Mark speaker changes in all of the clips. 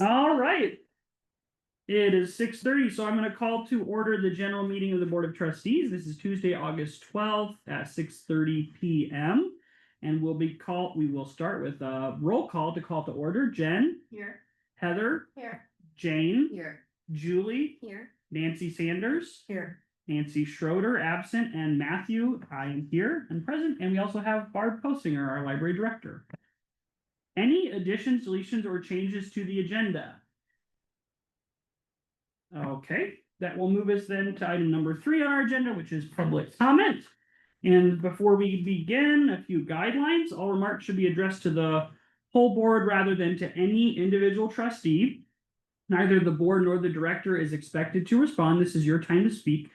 Speaker 1: All right. It is 6:30, so I'm going to call to order the general meeting of the Board of Trustees. This is Tuesday, August 12th at 6:30 p.m. And we will start with a roll call to call to order. Jen,
Speaker 2: Here.
Speaker 1: Heather,
Speaker 2: Here.
Speaker 1: Jane,
Speaker 2: Here.
Speaker 1: Julie,
Speaker 2: Here.
Speaker 1: Nancy Sanders,
Speaker 2: Here.
Speaker 1: Nancy Schroeder, absent, and Matthew, I am here and present. And we also have Barb Postinger, our library director. Any additions, deletions, or changes to the agenda? Okay, that will move us then to item number 3 on our agenda, which is public comment. And before we begin, a few guidelines. All remarks should be addressed to the whole board rather than to any individual trustee. Neither the board nor the director is expected to respond. This is your time to speak.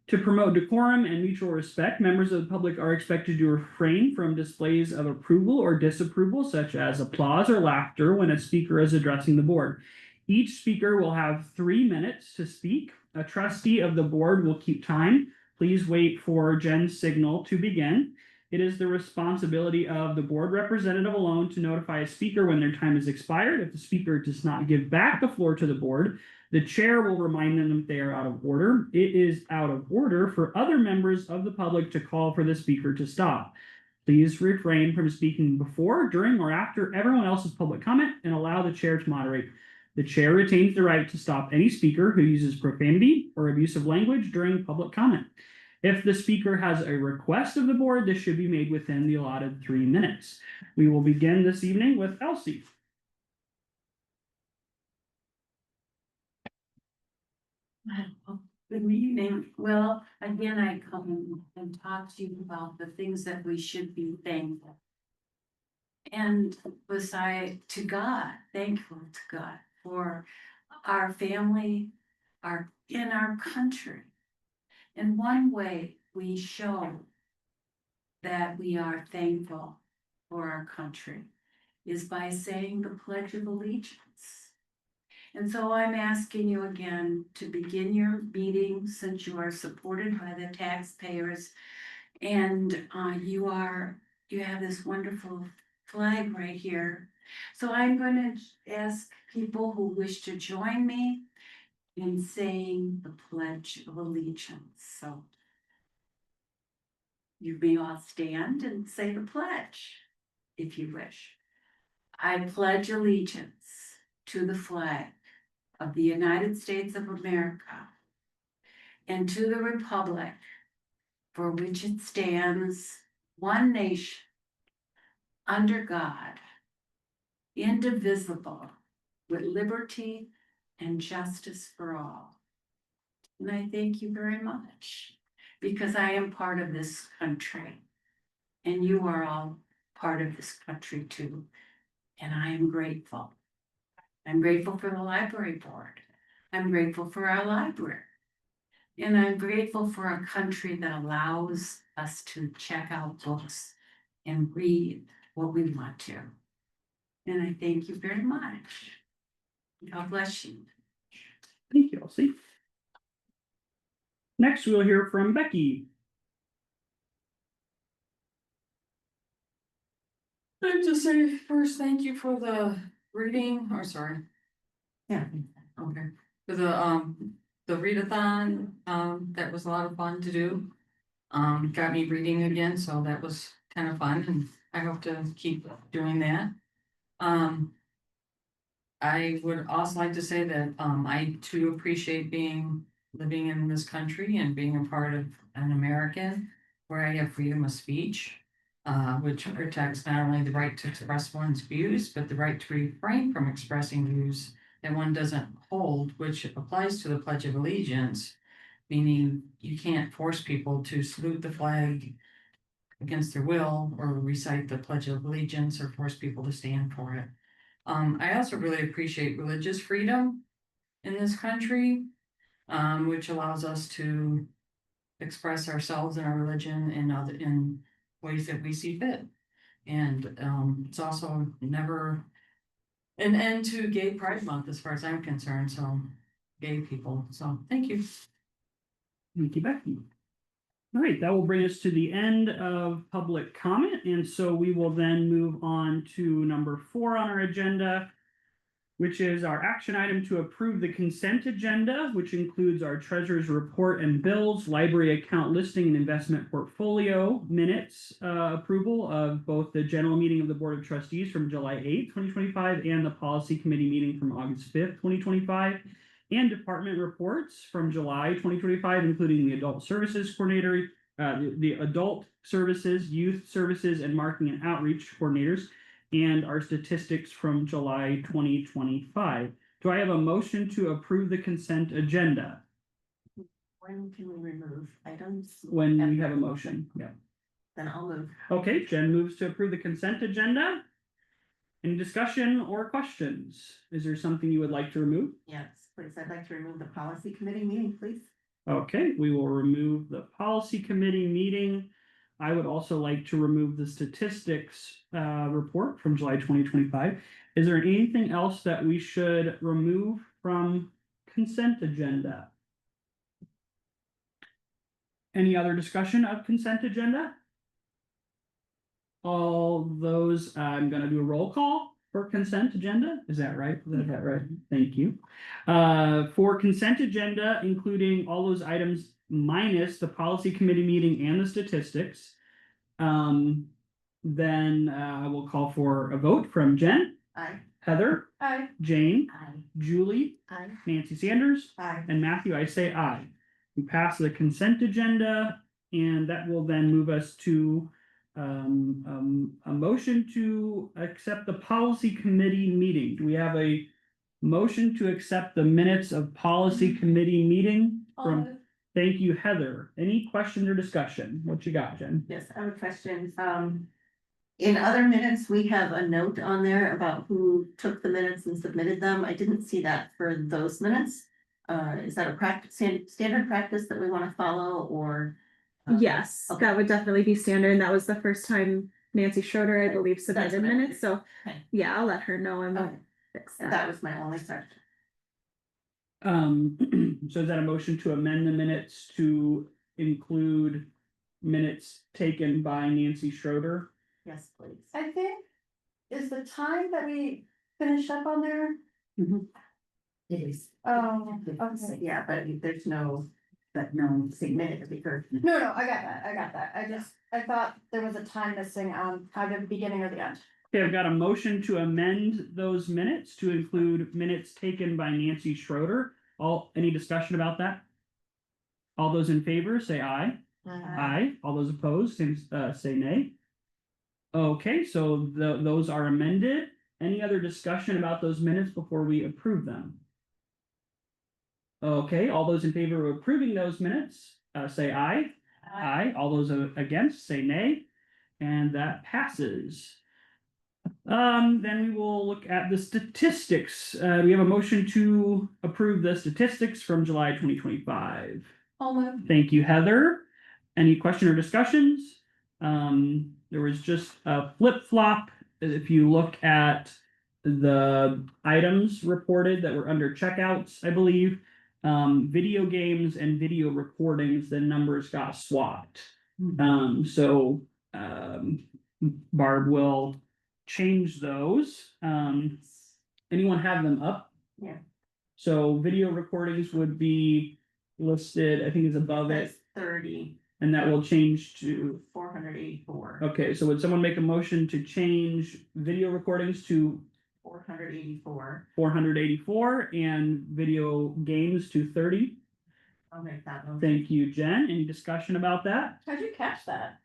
Speaker 1: To promote decorum and mutual respect, members of the public are expected to refrain from displays of approval or disapproval, such as applause or laughter, when a speaker is addressing the board. Each speaker will have 3 minutes to speak. A trustee of the board will keep time. Please wait for Jen's signal to begin. It is the responsibility of the board representative alone to notify a speaker when their time has expired. If the speaker does not give back the floor to the board, the chair will remind them if they are out of order. It is out of order for other members of the public to call for the speaker to stop. Please refrain from speaking before, during, or after everyone else's public comment and allow the chair to moderate. The chair retains the right to stop any speaker who uses profanity or abusive language during public comment. If the speaker has a request of the board, this should be made within the allotted 3 minutes. We will begin this evening with Elsie.
Speaker 2: Good evening. Well, again, I come and talk to you about the things that we should be thankful. And beside to God, thankful to God for our family, in our country. And one way we show that we are thankful for our country is by saying the Pledge of Allegiance. And so I'm asking you again to begin your meeting, since you are supported by the taxpayers and you have this wonderful flag right here. So I'm going to ask people who wish to join me in saying the Pledge of Allegiance. So you may all stand and say the pledge if you wish. I pledge allegiance to the flag of the United States of America and to the republic for which it stands, one nation, under God, indivisible, with liberty and justice for all. And I thank you very much, because I am part of this country, and you are all part of this country too, and I am grateful. I'm grateful for the library board. I'm grateful for our library. And I'm grateful for a country that allows us to check out books and read what we want to. And I thank you very much. God bless you.
Speaker 1: Thank you, Elsie. Next, we'll hear from Becky.
Speaker 3: I'd just say first, thank you for the reading, or sorry.
Speaker 2: Yeah.
Speaker 3: Okay. For the readathon, that was a lot of fun to do. Got me reading again, so that was kind of fun, and I hope to keep doing that. I would also like to say that I too appreciate living in this country and being a part of an American where I have freedom of speech, which protects not only the right to express one's views, but the right to refrain from expressing views that one doesn't hold, which applies to the Pledge of Allegiance, meaning you can't force people to salute the flag against their will or recite the Pledge of Allegiance or force people to stand for it. I also really appreciate religious freedom in this country, which allows us to express ourselves and our religion in ways that we see fit. And it's also never an end to Gay Pride Month, as far as I'm concerned. So, gay people. So, thank you.
Speaker 1: Thank you, Becky. All right, that will bring us to the end of public comment. And so we will then move on to number 4 on our agenda, which is our action item to approve the consent agenda, which includes our treasurer's report and bills, library account listing and investment portfolio minutes, approval of both the general meeting of the Board of Trustees from July 8th, 2025, and the policy committee meeting from August 5th, 2025, and department reports from July 2025, including the adult services coordinator, the adult services, youth services, and marketing and outreach coordinators, and our statistics from July 2025. Do I have a motion to approve the consent agenda?
Speaker 4: When can we remove items?
Speaker 1: When we have a motion, yeah.
Speaker 4: Then I'll move.
Speaker 1: Okay, Jen moves to approve the consent agenda. Any discussion or questions? Is there something you would like to remove?
Speaker 4: Yes, please. I'd like to remove the policy committee meeting, please.
Speaker 1: Okay, we will remove the policy committee meeting. I would also like to remove the statistics report from July 2025. Is there anything else that we should remove from consent agenda? Any other discussion of consent agenda? All those, I'm gonna do a roll call for consent agenda. Is that right? Is that right? Thank you. For consent agenda, including all those items minus the policy committee meeting and the statistics. Then I will call for a vote from Jen,
Speaker 4: Aye.
Speaker 1: Heather,
Speaker 4: Aye.
Speaker 1: Jane,
Speaker 4: Aye.
Speaker 1: Julie,
Speaker 4: Aye.
Speaker 1: Nancy Sanders,
Speaker 4: Aye.
Speaker 1: and Matthew. I say aye. We pass the consent agenda, and that will then move us to a motion to accept the policy committee meeting. Do we have a motion to accept the minutes of policy committee meeting from? Thank you, Heather. Any questions or discussion? What you got, Jen?
Speaker 4: Yes, I have a question. In other minutes, we have a note on there about who took the minutes and submitted them. I didn't see that for those minutes. Is that a standard practice that we want to follow, or?
Speaker 5: Yes,
Speaker 4: Okay.
Speaker 5: that would definitely be standard. And that was the first time Nancy Schroeder, I
Speaker 4: Okay,
Speaker 5: believe,
Speaker 4: that's
Speaker 5: submitted
Speaker 4: what I
Speaker 5: minutes, so
Speaker 4: Okay.
Speaker 5: yeah, I'll let her know and we'll
Speaker 4: Okay.
Speaker 5: fix
Speaker 4: That
Speaker 5: that.
Speaker 4: was my only question.
Speaker 1: So is that a motion to amend the minutes to include minutes taken by Nancy Schroeder?
Speaker 4: Yes, please.
Speaker 6: I think, is the time that we finished up on there?
Speaker 4: It is.
Speaker 6: Oh, okay.
Speaker 4: Yeah, but there's no, minutes because.
Speaker 6: No, I got that. I thought there was a time missing on either the beginning or the end.
Speaker 1: Okay, I've got a motion to amend those minutes to include minutes taken by Nancy Schroeder. Any discussion about that? All those in favor, say aye. Aye. All those opposed, say nay. Okay, so those are amended. Any other discussion about those minutes before we approve them? Okay, all those in favor of approving those minutes, say aye. Aye. All those against, say nay. And that passes. Then we will look at the statistics. We have a motion to approve the statistics from July 2025.
Speaker 6: I'll move.
Speaker 1: Thank you, Heather. Any question or discussions? There was just a flip-flop. If you look at the items reported that were under checkouts, I believe, video games and video recordings, the numbers got swapped. So Barb will change those. Anyone have them up?
Speaker 4: Yeah.
Speaker 1: So video recordings would be listed, I think is above it,
Speaker 4: That's 30,
Speaker 1: and that will change to,
Speaker 4: 484,
Speaker 1: okay, so would someone make a motion to change video recordings to
Speaker 4: 484.
Speaker 1: 484 and video games to 30?
Speaker 4: I'll make that one.
Speaker 1: Thank you, Jen. Any discussion about that?
Speaker 6: How'd you catch that?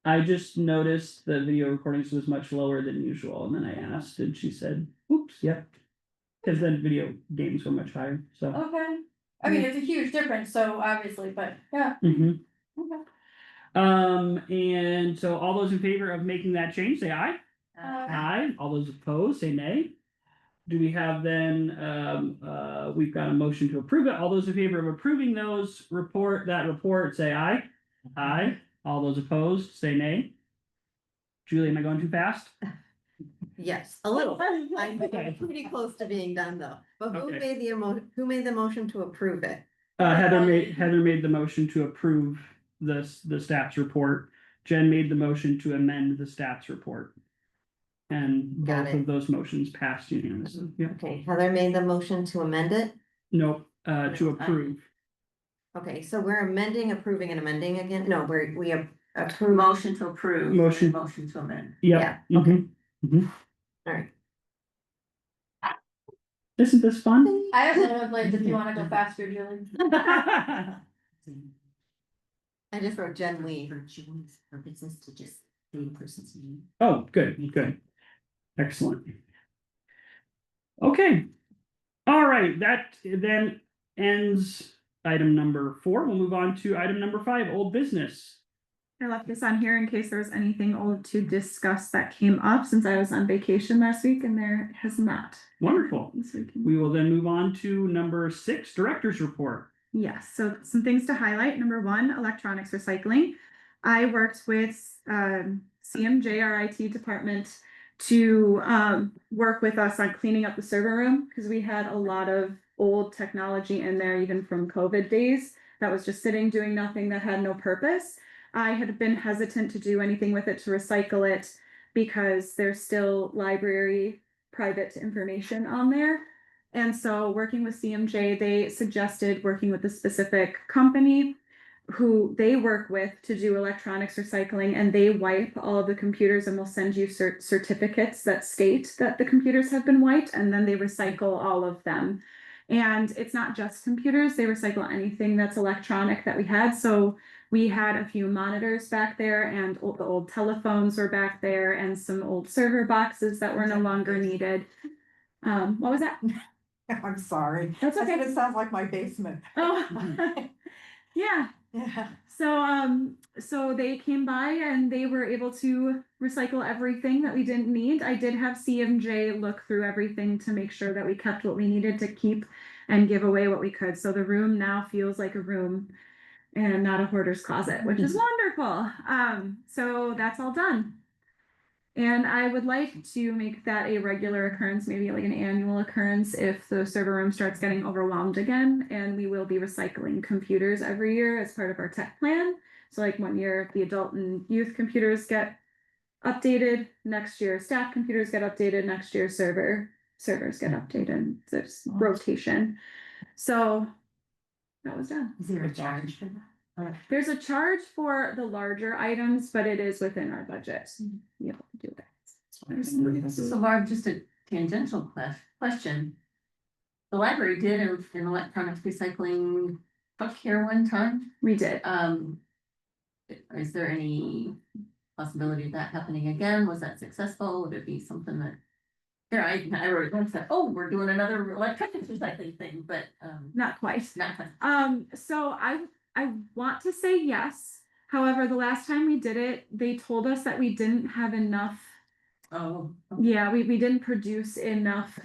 Speaker 1: I just noticed the video recordings was much lower than usual, and then I asked, and she said, oops, yep. Because then video games were much higher, so.
Speaker 6: Okay. I mean, it's a huge difference, so obviously, but yeah.
Speaker 1: Mhm.
Speaker 6: Okay.
Speaker 1: And so all those in favor of making that change, say aye. Aye. All those opposed, say nay. Do we have then, we've got a motion to approve it. All those in favor of approving that report, say aye. Aye. All those opposed, say nay. Julie, am I going too fast?
Speaker 7: Yes, a little. I'm
Speaker 1: Okay.
Speaker 7: pretty close to being done though. But who
Speaker 1: Okay.
Speaker 7: made who made the motion to approve it?
Speaker 1: Heather made the motion to approve the stats report. Jen made the motion to amend the stats report. And
Speaker 7: Got
Speaker 1: both
Speaker 7: it.
Speaker 1: of those motions passed unanimously. Yeah,
Speaker 7: Okay, Heather made the motion to amend it.
Speaker 1: no, to approve.
Speaker 7: Okay, so we're amending, approving and amending again? No, we approve.
Speaker 4: Motion to approve.
Speaker 1: Motion.
Speaker 4: and Motion to amend.
Speaker 1: Yeah.
Speaker 7: Yeah, okay.
Speaker 1: Mhm.
Speaker 7: All right.
Speaker 1: Isn't this fun?
Speaker 6: I have rollerblades if you wanna go faster, Julie.
Speaker 7: I just wrote Jen Lee.
Speaker 4: For business to just be in person's name.
Speaker 1: Oh, good, good. Excellent. Okay. All right, that then ends item number 4. We'll move on to item number 5, old business.
Speaker 5: I left this on here in case there was anything old to discuss that came up since I was on vacation last week and there has not.
Speaker 1: Wonderful.
Speaker 5: So we can-
Speaker 1: We will then move on to number 6, director's report.
Speaker 5: Yes, so some things to highlight. Number 1, electronics recycling. I worked with CMJ, our IT department, to work with us on cleaning up the server room because we had a lot of old technology in there, even from COVID days, that was just sitting doing nothing, that had no purpose. I had been hesitant to do anything with it to recycle it because there's still library private information on there. And so working with CMJ, they suggested working with a specific company who they work with to do electronics recycling, and they wipe all of the computers and will send you certificates that state that the computers have been wiped, and then they recycle all of them. And it's not just computers, they recycle anything that's electronic that we had. So we had a few monitors back there and the old telephones were back there and some old server boxes that were no longer needed. What was that?
Speaker 8: I'm sorry.
Speaker 5: That's
Speaker 8: I said
Speaker 5: okay.
Speaker 8: it sounds like my basement.
Speaker 5: Oh, yeah.
Speaker 8: Yeah.
Speaker 5: So they came by and they were able to recycle everything that we didn't need. I did have CMJ look through everything to make sure that we kept what we needed to keep and give away what we could. So the room now feels like a room and not a hoarder's closet, which is wonderful. So that's all done. And I would like to make that a regular occurrence, maybe like an annual occurrence if the server room starts getting overwhelmed again. And we will be recycling computers every year as part of our tech plan. So like 1 year, the adult and youth computers get updated, next year staff computers get updated, next year servers get updated. There's rotation. So that was done.
Speaker 4: Is there a charge for that?
Speaker 5: There's a charge for the larger items, but it is within our budget. You know, to do that.
Speaker 4: So Barb, just a tangential question. The library did an electronics recycling truck here one time.
Speaker 5: We did.
Speaker 4: Is there any possibility of that happening again? Was that successful? Would it be something that? Here, I wrote it down, said, oh, we're doing another electronics recycling thing, but
Speaker 5: Not quite.
Speaker 4: not.
Speaker 5: So I want to say yes. However, the last time we did it, they told us that we didn't have enough.
Speaker 4: Oh.
Speaker 5: Yeah, we didn't produce enough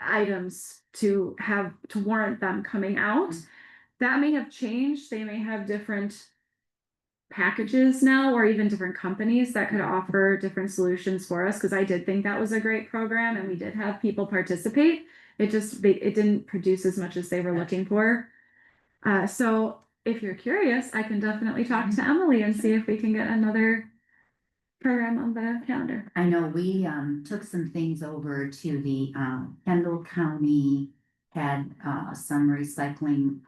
Speaker 5: items to warrant them coming out. That may have changed. They may have different packages now, or even different companies that could offer different solutions for us, because I did think that was a great program and we did have people participate. It didn't produce as much as they were looking for. So if you're curious, I can definitely talk to Emily and see if we can get another program on the calendar.
Speaker 9: I know we took some things over to the Kendall County had some recycling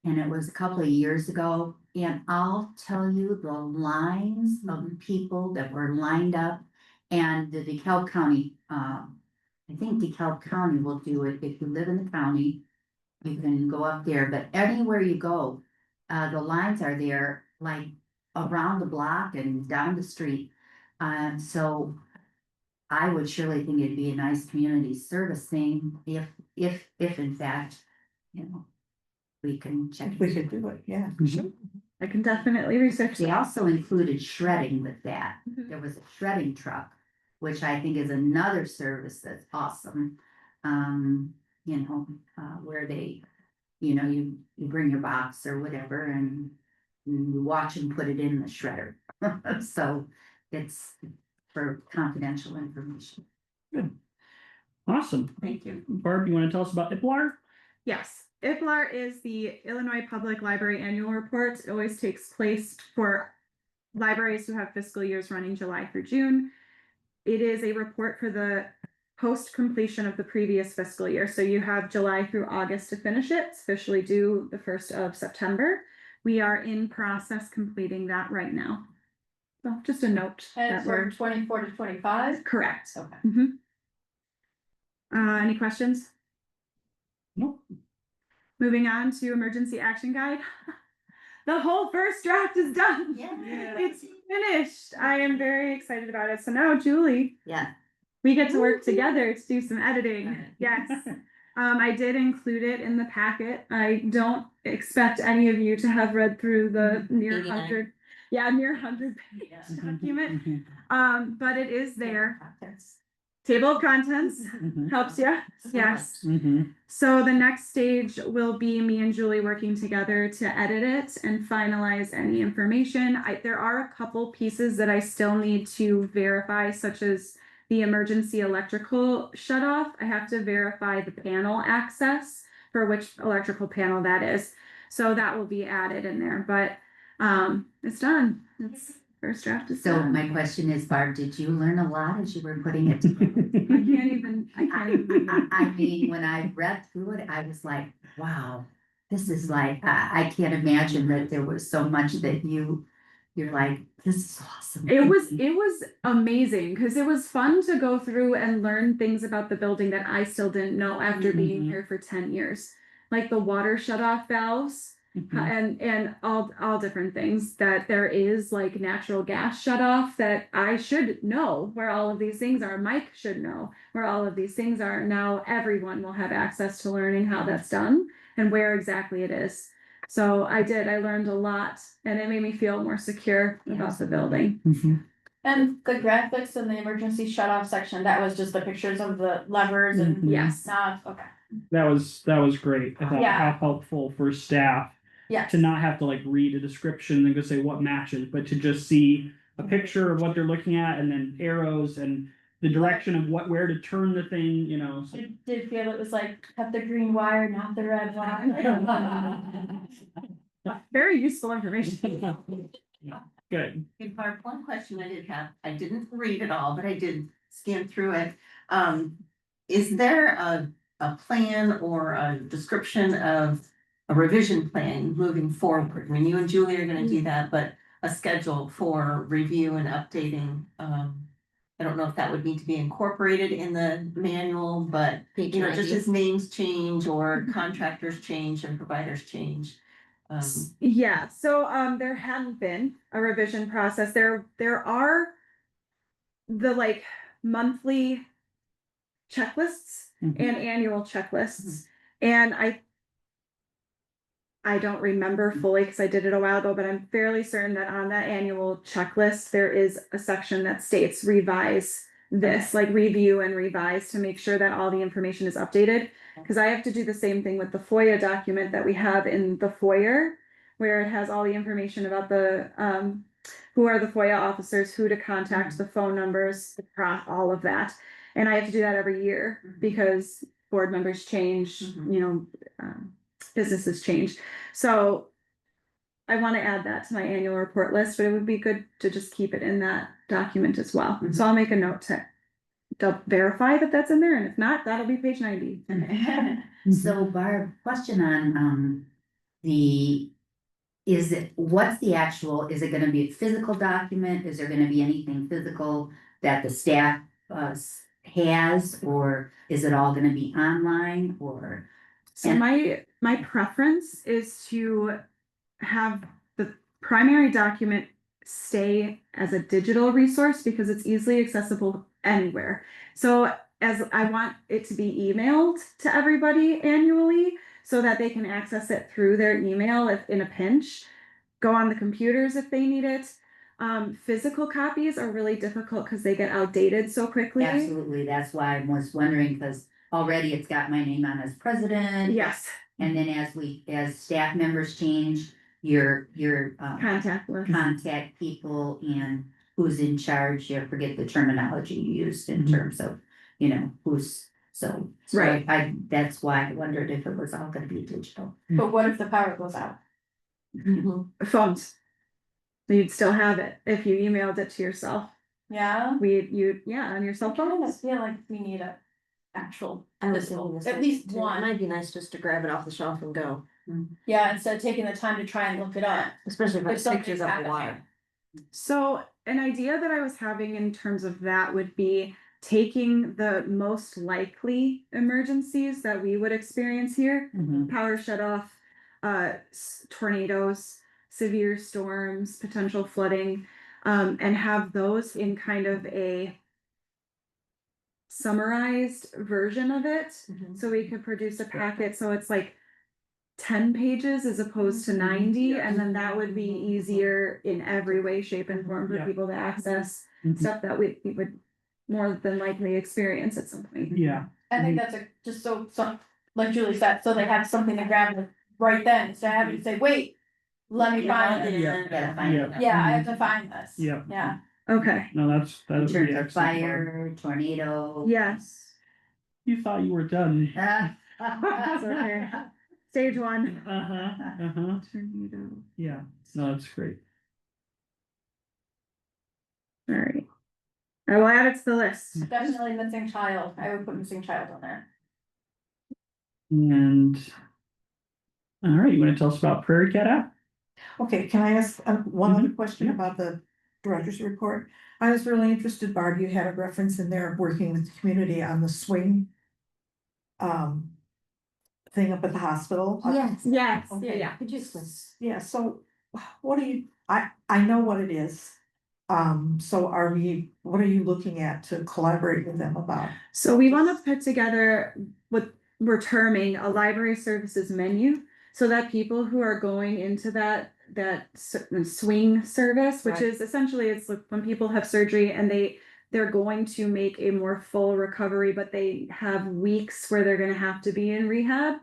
Speaker 9: and it was a couple of years ago. And I'll tell you the lines of people that were lined up, and the DeKalb County, I think DeKalb County will do it. If you live in the county, you can go up there, but anywhere you go, the lines are there like around the block and down the street. So I would surely think it'd be a nice community service thing if in fact, you know, we can check.
Speaker 8: We could do it, yeah.
Speaker 5: I can definitely research
Speaker 9: They
Speaker 5: that.
Speaker 9: also included shredding with that.
Speaker 5: Mhm.
Speaker 9: There was a shredding truck, which I think is another service that's awesome. You know, where they, you know, you bring your box or whatever and you watch them put it in the shredder. So it's for confidential information.
Speaker 1: Awesome.
Speaker 4: Thank you.
Speaker 1: Barb, you want to tell us about IPLAR?
Speaker 5: Yes, IPLAR is the Illinois Public Library Annual Report. It always takes place for libraries who have fiscal years running July through June. it is a report for the post completion of the previous fiscal year. So you have July through August to finish it. It's officially due the 1st of September. We are in process completing that right now. So just a note
Speaker 6: And
Speaker 5: that
Speaker 6: it's
Speaker 5: we're
Speaker 6: from 24 to 25.
Speaker 5: correct.
Speaker 6: Okay.
Speaker 5: Any questions?
Speaker 1: Nope.
Speaker 5: Moving on to emergency action guide. The whole first draft is done.
Speaker 4: Yeah.
Speaker 5: It's finished. I am very excited about it. So now, Julie,
Speaker 7: Yeah.
Speaker 5: we get to work together to do some editing.
Speaker 7: Alright.
Speaker 5: Yes. I did include it in the packet. I don't expect any of you to have read through the near
Speaker 7: 89.
Speaker 5: 100, near 100-page document. But it is there. Table of contents helps you. Yes. So the next stage will be me and Julie working together to edit it and finalize any information. There are a couple pieces that I still need to verify, such as the emergency electrical shut off. I have to verify the panel access for which electrical panel that is. So that will be added in there, but it's done. It's first draft is
Speaker 9: So
Speaker 5: done.
Speaker 9: my question is, Barb, did you learn a lot as you were putting it together?
Speaker 5: I can't even.
Speaker 9: I mean, when I read through it, I was like, wow, this is like, I can't imagine that there was so much that you're like, this is awesome.
Speaker 5: It was amazing because it was fun to go through and learn things about the building that I still didn't know after being here for 10 years. Like the water shut off valves and all different things, that there is like natural gas shut off that I should know where all of these things are. Mike should know where all of these things are. Now everyone will have access to learning how that's done and where exactly it is. So I learned a lot, and it made me feel more secure about the building.
Speaker 6: And the graphics in the emergency shut off section, that was just the pictures of the levers and
Speaker 5: Yes.
Speaker 6: knobs. Okay.
Speaker 1: That was great. I thought
Speaker 6: Yeah.
Speaker 1: how helpful for staff
Speaker 6: Yes.
Speaker 1: to not have to like read a description and go say what matches, but to just see a picture of what they're looking at and then arrows and the direction of where to turn the thing, you know. So.
Speaker 6: I did feel it was like cut the green wire, not the red wire.
Speaker 5: Very useful information.
Speaker 1: Good.
Speaker 4: Hey, Barb, one question I did have, I didn't read it all, but I did scan through it. Is there a plan or a description of a revision plan moving forward? I mean, you and Julie are gonna do that, but a schedule for review and updating. I don't know if that would need to be incorporated in the manual, but you know, just as names change or contractors change and providers change.
Speaker 5: Yeah, so there hadn't been a revision process. There are the like monthly checklists and annual checklists. And I don't remember fully because I did it a while ago, but I'm fairly certain that on that annual checklist, there is a section that states revise this, like review and revise to make sure that all the information is updated. Because I have to do the same thing with the FOIA document that we have in the foyer, where it has all the information about the who are the FOIA officers, who to contact, the phone numbers, all of that. And I have to do that every year because board members change, you know, businesses change. So I want to add that to my annual report list, but it would be good to just keep it in that document as well. So I'll make a note to verify that that's in there, and if not, that'll be page 90.
Speaker 9: So Barb, question on, what's the actual, is it gonna be a physical document? Is there gonna be anything physical that the staff has, or is it all gonna be online, or?
Speaker 5: So my preference is to have the primary document stay as a digital resource because it's easily accessible anywhere. So as I want it to be emailed to everybody annually so that they can access it through their email if in a pinch, go on the computers if they need it. Physical copies are really difficult because they get outdated so quickly.
Speaker 9: Absolutely, that's why I was wondering, because already it's got my name on as president.
Speaker 5: Yes.
Speaker 9: And then as staff members change, your
Speaker 5: Contact list.
Speaker 9: contact people and who's in charge, I forget the terminology you used in terms of, you know, who's, so.
Speaker 5: Right.
Speaker 9: That's why I wondered if it was all gonna be digital.
Speaker 6: But what if the power goes out?
Speaker 5: Phones. So you'd still have it if you emailed it to yourself.
Speaker 6: Yeah.
Speaker 5: on your cell
Speaker 6: I
Speaker 5: phone.
Speaker 6: just feel like we need a actual
Speaker 7: I was
Speaker 6: physical,
Speaker 7: thinking the
Speaker 6: at
Speaker 7: same
Speaker 6: least
Speaker 7: too. It
Speaker 6: one.
Speaker 7: might be nice just to grab it off the shelf and go,
Speaker 6: Yeah, instead of taking the time to try and look it up.
Speaker 7: especially if
Speaker 6: If
Speaker 7: it's
Speaker 6: something's
Speaker 7: pictures of the
Speaker 6: happening.
Speaker 7: water.
Speaker 5: So an idea that I was having in terms of that would be taking the most likely emergencies that we would experience here,
Speaker 1: Mhm.
Speaker 5: power shut off, tornadoes, severe storms, potential flooding, and have those in kind of a summarized version of it.
Speaker 7: Mhm.
Speaker 5: So we could produce a packet, so it's like 10 pages as opposed to 90, and then that would be easier in every way, shape, and form for
Speaker 1: Yeah.
Speaker 5: people to access
Speaker 1: Mhm.
Speaker 5: stuff that we would more than likely experience at some point.
Speaker 1: Yeah,
Speaker 6: I think that's just so, like Julie said, so they have something to grab right then, instead of having to say, wait, let me find it.
Speaker 1: yeah.
Speaker 6: Yeah, I have to find this.
Speaker 1: Yeah.
Speaker 6: Yeah.
Speaker 5: Okay,
Speaker 1: No, that would
Speaker 9: Turn
Speaker 1: be
Speaker 9: to
Speaker 1: excellent.
Speaker 9: fire, tornado.
Speaker 5: yes.
Speaker 1: You thought you were done.
Speaker 5: That's okay. Stage 1.
Speaker 1: Uh-huh.
Speaker 5: Tornado.
Speaker 1: Yeah, no, that's great.
Speaker 5: All right. I will add it to the list.
Speaker 6: Definitely missing child, I would put missing child on there.
Speaker 1: And. All right, you wanna tell us about Prairie Cat app?
Speaker 8: Okay, can I ask one other question
Speaker 1: yeah.
Speaker 8: about the director's report? I was really interested, Barb, you had a reference in there of working with the community on the swing. Thing up at the hospital.
Speaker 5: Yes,
Speaker 8: Okay.
Speaker 5: yeah.
Speaker 7: Could you explain?
Speaker 8: Yeah, so what do you, I know what it is. So what are you looking at to collaborate with them about?
Speaker 5: So we want to put together what we're terming a library services menu, so that people who are going into that swing service, which
Speaker 8: Right.
Speaker 5: is essentially, it's like when people have surgery and they're going to make a more full recovery, but they have weeks where they're going to have to be in rehab.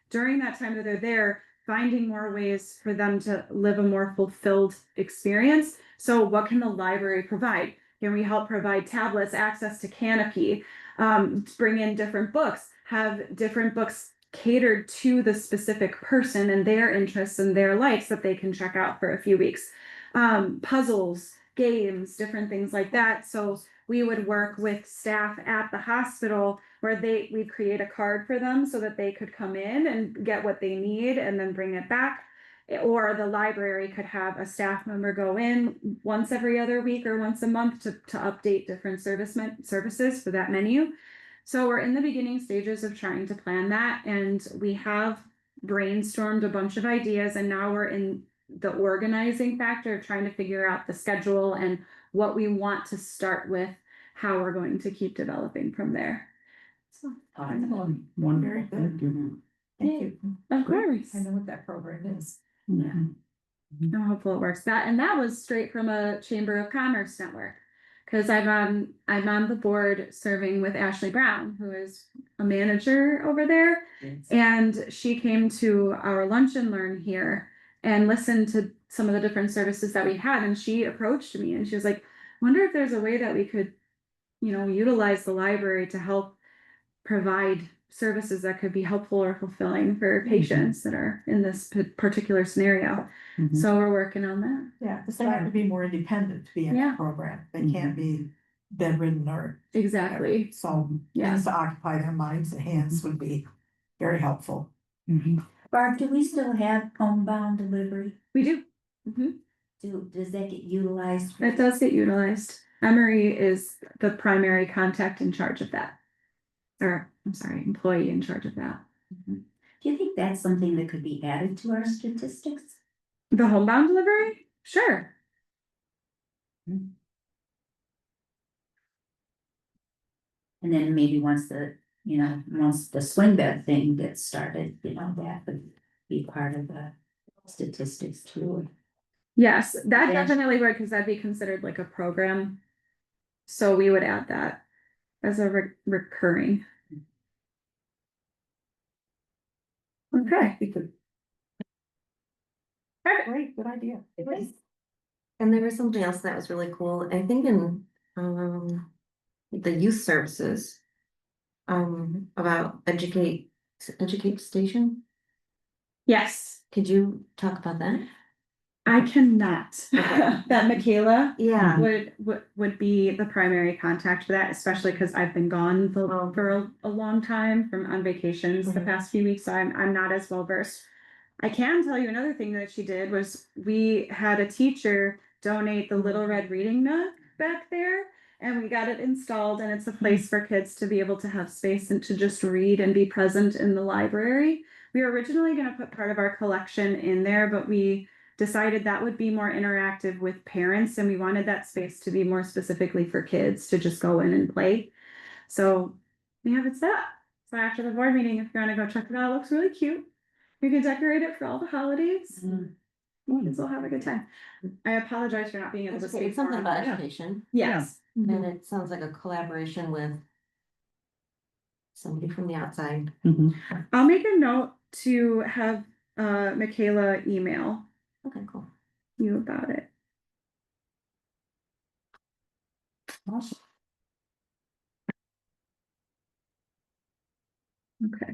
Speaker 5: During that time that they're there, finding more ways for them to live a more fulfilled experience. So what can the library provide? Can we help provide tablets, access to Canopy, bring in different books, have different books catered to the specific person and their interests and their likes that they can check out for a few weeks. Puzzles, games, different things like that. So we would work with staff at the hospital where we'd create a card for them so that they could come in and get what they need and then bring it back. Or the library could have a staff member go in once every other week or once a month to update different services for that menu. So we're in the beginning stages of trying to plan that, and we have brainstormed a bunch of ideas, and now we're in the organizing factor of trying to figure out the schedule and what we want to start with, how we're going to keep developing from there. So,
Speaker 1: Wonderful,
Speaker 8: Very good.
Speaker 1: thank you.
Speaker 8: Thank you.
Speaker 5: of course.
Speaker 8: I know what that program is.
Speaker 1: Mhm.
Speaker 5: I'm hopeful it works. That was straight from a Chamber of Commerce network. Cause I'm on the board serving with Ashley Brown, who is a manager over there. And she came to our lunch and learn here and listened to some of the different services that we had. And she approached me and she was like, wonder if there's a way that we could, utilize the library to help provide services that could be helpful or fulfilling for patients that are in this particular scenario.
Speaker 1: Mhm.
Speaker 5: So we're working on that.
Speaker 8: Yeah, because they have to be more independent to be in
Speaker 5: Yeah.
Speaker 8: the program. They can't be bedridden or.
Speaker 5: Exactly.
Speaker 8: So
Speaker 5: Yeah.
Speaker 8: things to occupy their minds and hands would be very helpful.
Speaker 1: Mhm.
Speaker 10: Barb, do we still have homebound delivery?
Speaker 5: We do. Mhm.
Speaker 10: Does that get utilized?
Speaker 5: It does get utilized. Emery is the primary contact in charge of that. Or, I'm sorry, employee in charge of that.
Speaker 10: Do you think that's something that could be added to our statistics?
Speaker 5: The homebound delivery? Sure.
Speaker 10: And then maybe once the swing bed thing gets started, that would be part of the statistics too.
Speaker 5: Yes, that
Speaker 10: Yeah.
Speaker 5: definitely would, because that'd be considered like a program. So we would add that as a recurring. Okay.
Speaker 8: We could.
Speaker 5: Perfect.
Speaker 8: Great, good idea.
Speaker 7: And there was something else that was really cool, I think in, the youth services. About educate station,
Speaker 5: Yes.
Speaker 7: could you talk about that?
Speaker 5: I cannot. That Michaela
Speaker 7: Yeah,
Speaker 5: would be the primary contact for that, especially because I've been gone for a long time from on vacations the
Speaker 7: Mhm.
Speaker 5: past few weeks, so I'm not as well versed. I can tell you another thing that she did was we had a teacher donate the Little Red Reading Nook back there. And we got it installed and it's a place for kids to be able to have space and to just read and be present in the library. We were originally gonna put part of our collection in there, but we decided that would be more interactive with parents and we wanted that space to be more specifically for kids to just go in and play. So we have it set up. So after the board meeting, if you wanna go check it out, it looks really cute. You can decorate it for all the holidays. Kids will have a good time. I apologize for not being able to
Speaker 7: it's okay.
Speaker 5: speak
Speaker 7: It's something
Speaker 5: more on
Speaker 7: about
Speaker 5: that.
Speaker 7: education,
Speaker 5: Yes.
Speaker 7: and it sounds like a collaboration with somebody from the outside.
Speaker 5: I'll make a note to have Michaela email
Speaker 7: Okay, cool.
Speaker 5: you about it.
Speaker 1: Awesome.
Speaker 5: Okay.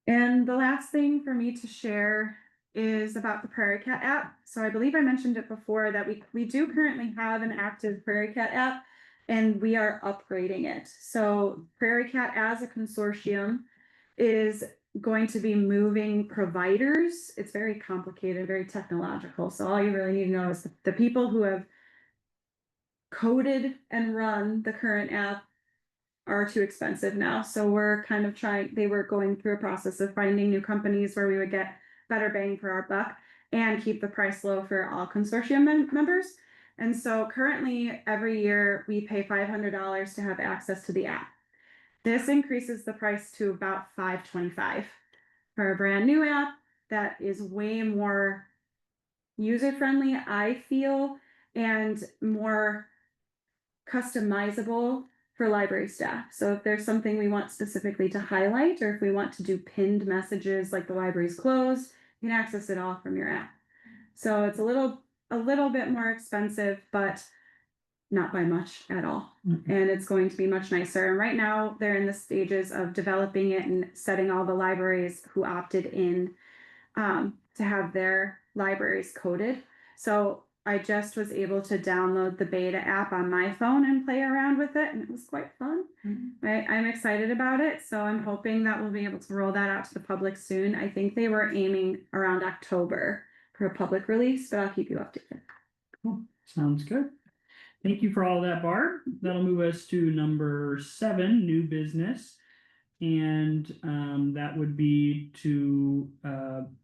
Speaker 5: And the last thing for me to share is about the Prairie Cat app. So I believe I mentioned it before that we do currently have an active Prairie Cat app and we are upgrading it. So Prairie Cat as a consortium is going to be moving providers. It's very complicated, very technological. So all you really need to know is the people who have coded and run the current app are too expensive now. So we're kind of they were going through a process of finding new companies where we would get better bang for our buck and keep the price low for all consortium members. And so currently every year we pay $500 to have access to the app. This increases the price to about $525 for a brand new app that is way more user friendly, I feel, and more customizable for library staff. So if there's something we want specifically to highlight, or if we want to do pinned messages like the library's closed, you can access it all from your app. So it's a little bit more expensive, but not by much at all. And it's going to be much nicer. And right now they're in the stages of developing it and setting all the libraries who opted in to have their libraries coded. So I just was able to download the beta app on my phone and play around with it, and it was quite fun. I'm excited about it, so I'm hoping that we'll be able to roll that out to the public soon. I think they were aiming around October for a public release, but I'll keep you updated.
Speaker 1: Cool. Sounds good. Thank you for all that, Barb. That'll move us to number 7, new business. And that would be to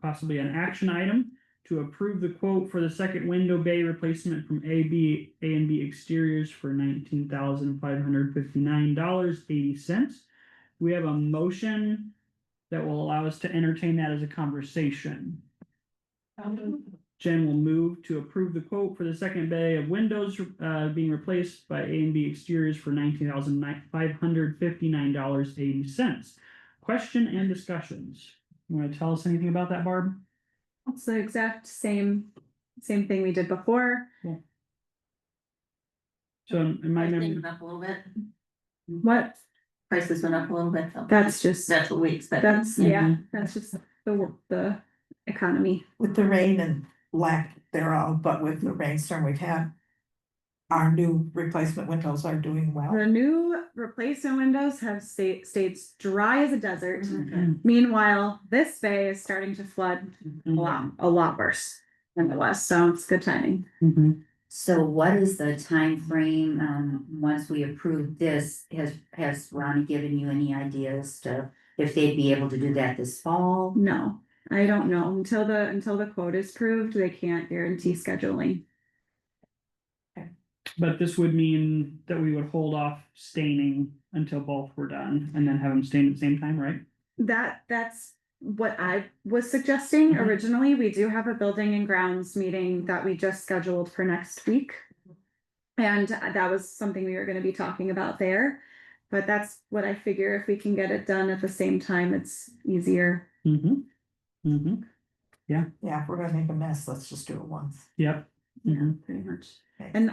Speaker 1: possibly an action item to approve the quote for the second window bay replacement from A and B Exteriors for $19,559.80. We have a motion that will allow us to entertain that as a conversation. Jen will move to approve the quote for the second bay of windows being replaced by A and B Exteriors for $19,559.80. Question and discussions. You want to tell us anything about that, Barb?
Speaker 5: It's the exact same thing we did before.
Speaker 1: So in my
Speaker 4: Prices
Speaker 1: memory,
Speaker 4: went up a little bit.
Speaker 5: What?
Speaker 4: Prices went up a little bit though.
Speaker 5: That's just
Speaker 4: That's what we expected.
Speaker 5: that's just the economy.
Speaker 8: With the rain and lack thereof, but with the rainstorm we've had, our new replacement windows are doing well.
Speaker 5: The new replacement windows have stayed dry as a desert.
Speaker 1: Mm-hmm.
Speaker 5: Meanwhile, this bay is starting to flood a lot worse than it was, so it's good timing.
Speaker 10: So what is the time frame? Once we approve this, has Ronnie given you any ideas to, if they'd be able to do that this fall?
Speaker 5: No, I don't know. Until the quote is proved, they can't guarantee scheduling.
Speaker 1: But this would mean that we would hold off staining until both were done and then have them stain at the same time, right?
Speaker 5: That's what I was suggesting
Speaker 1: Mhm.
Speaker 5: originally. We do have a building and grounds meeting that we just scheduled for next week. And that was something we were gonna be talking about there. But that's what I figure, if we can get it done at the same time, it's easier.
Speaker 8: Yeah, if we're gonna make a mess, let's just do it once.
Speaker 1: Yep.
Speaker 5: Yeah, pretty much. And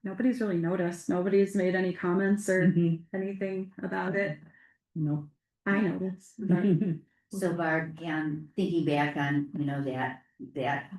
Speaker 5: nobody's really noticed. Nobody's made any comments or anything about it.
Speaker 1: No.
Speaker 5: I noticed.
Speaker 10: So Barb, thinking back on, that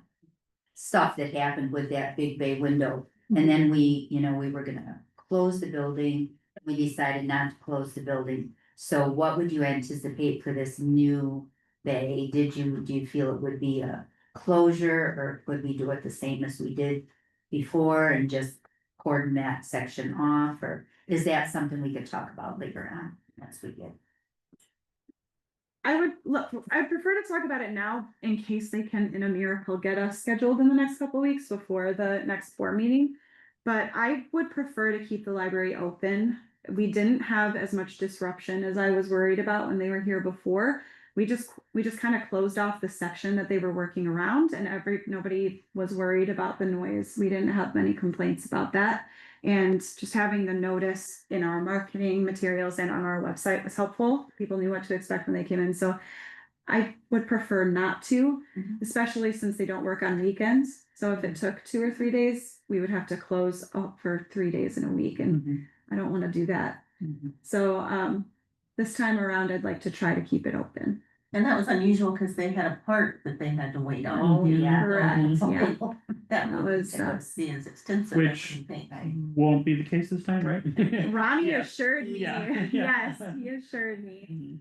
Speaker 10: stuff that happened with that big bay window. And then we, we were gonna close the building, we decided not to close the building. So what would you anticipate for this new bay? Do you feel it would be a closure, or would we do it the same as we did before and just cordon that section off, or is that something we could talk about later on once we get?
Speaker 5: I'd prefer to talk about it now in case they can, in a miracle, get us scheduled in the next couple weeks before the next board meeting. But I would prefer to keep the library open. We didn't have as much disruption as I was worried about when they were here before. We just kind of closed off the section that they were working around, and nobody was worried about the noise. We didn't have many complaints about that. And just having the notice in our marketing materials and on our website was helpful. People knew what to expect when they came in. So I would prefer not to, especially since they don't work on weekends. So if it took 2 or 3 days, we would have to close up for 3 days in a week, and I don't want to do that. So this time around, I'd like to try to keep it open.
Speaker 4: And that was unusual because they had a part that they had to wait on.
Speaker 10: Oh, yeah.
Speaker 5: Correct, yeah.
Speaker 4: That
Speaker 5: was,
Speaker 4: was be as extensive.
Speaker 1: Which-
Speaker 4: as we think.
Speaker 1: Won't be the case this time, right?
Speaker 5: Ronnie
Speaker 1: Yeah.
Speaker 5: assured me,
Speaker 1: Yeah, yeah.
Speaker 5: yes, he assured me.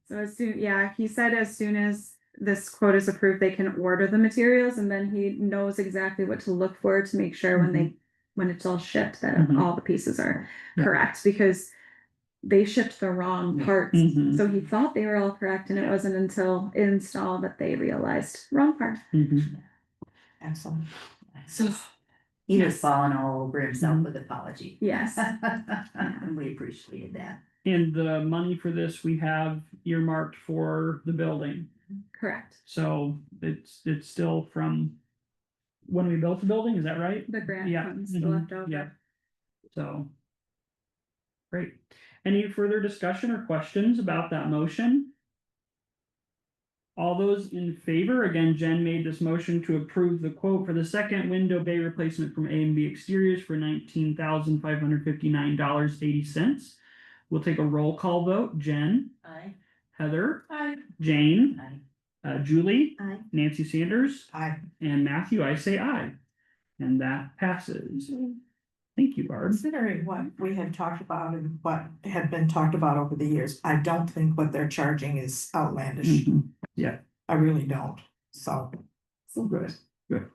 Speaker 1: Mhm.
Speaker 5: So he said as soon as this quote is approved, they can order the materials, and then he knows exactly what to look for to make sure when it's all shipped that
Speaker 1: Mhm.
Speaker 5: all the pieces are
Speaker 1: Yeah.
Speaker 5: correct, because they shipped the wrong parts.
Speaker 1: Mhm.
Speaker 5: So he thought they were all correct, and it wasn't until install that they realized wrong part.
Speaker 1: Mhm.
Speaker 8: Excellent.
Speaker 10: So he was
Speaker 5: Yes.
Speaker 10: falling all over himself
Speaker 1: Mhm.
Speaker 10: with apology.
Speaker 5: Yes.
Speaker 10: And we appreciated that.
Speaker 1: And the money for this we have earmarked for the building.
Speaker 5: Correct.
Speaker 1: So it's still from when we built the building, is that right?
Speaker 5: The grant
Speaker 1: Yeah.
Speaker 5: funds still
Speaker 1: Mhm.
Speaker 5: left over.
Speaker 1: Yeah. So. Great. Any further discussion or questions about that motion? All those in favor, again, Jen made this motion to approve the quote for the second window bay replacement from A&B Exteriors for $19,559.80. We'll take a roll call vote. Jen,
Speaker 4: Aye.
Speaker 1: Heather,
Speaker 6: Hi.
Speaker 1: Jane, Julie,
Speaker 4: Aye.
Speaker 1: Nancy Sanders,
Speaker 8: Aye.
Speaker 1: and Matthew, I say aye. And that passes. Thank you, Barb.
Speaker 8: Considering what we had talked about and what had been talked about over the years, I don't think what they're charging is outlandish.
Speaker 1: Mhm. Yeah.
Speaker 8: I really don't, so.
Speaker 1: Good, good.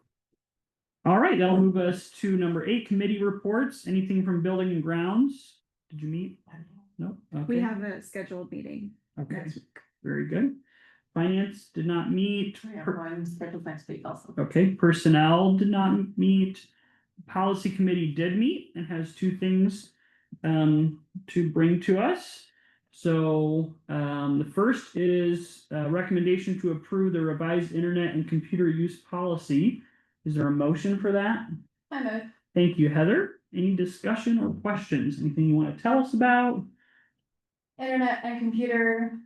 Speaker 1: All right, that'll move us to number 8, committee reports. Anything from building and grounds? Did you meet? No?
Speaker 5: We
Speaker 1: Okay.
Speaker 5: have a scheduled meeting
Speaker 1: Okay,
Speaker 5: next week.
Speaker 1: very good. Finance did not meet.
Speaker 4: We have one scheduled next week also.
Speaker 1: Okay, personnel did not meet. Policy committee did meet and has 2 things to bring to us. So the first is a recommendation to approve the revised internet and computer use policy. Is there a motion for that?
Speaker 6: I know.
Speaker 1: Thank you, Heather. Any discussion or questions? Anything you want to tell us about?
Speaker 6: Internet and computer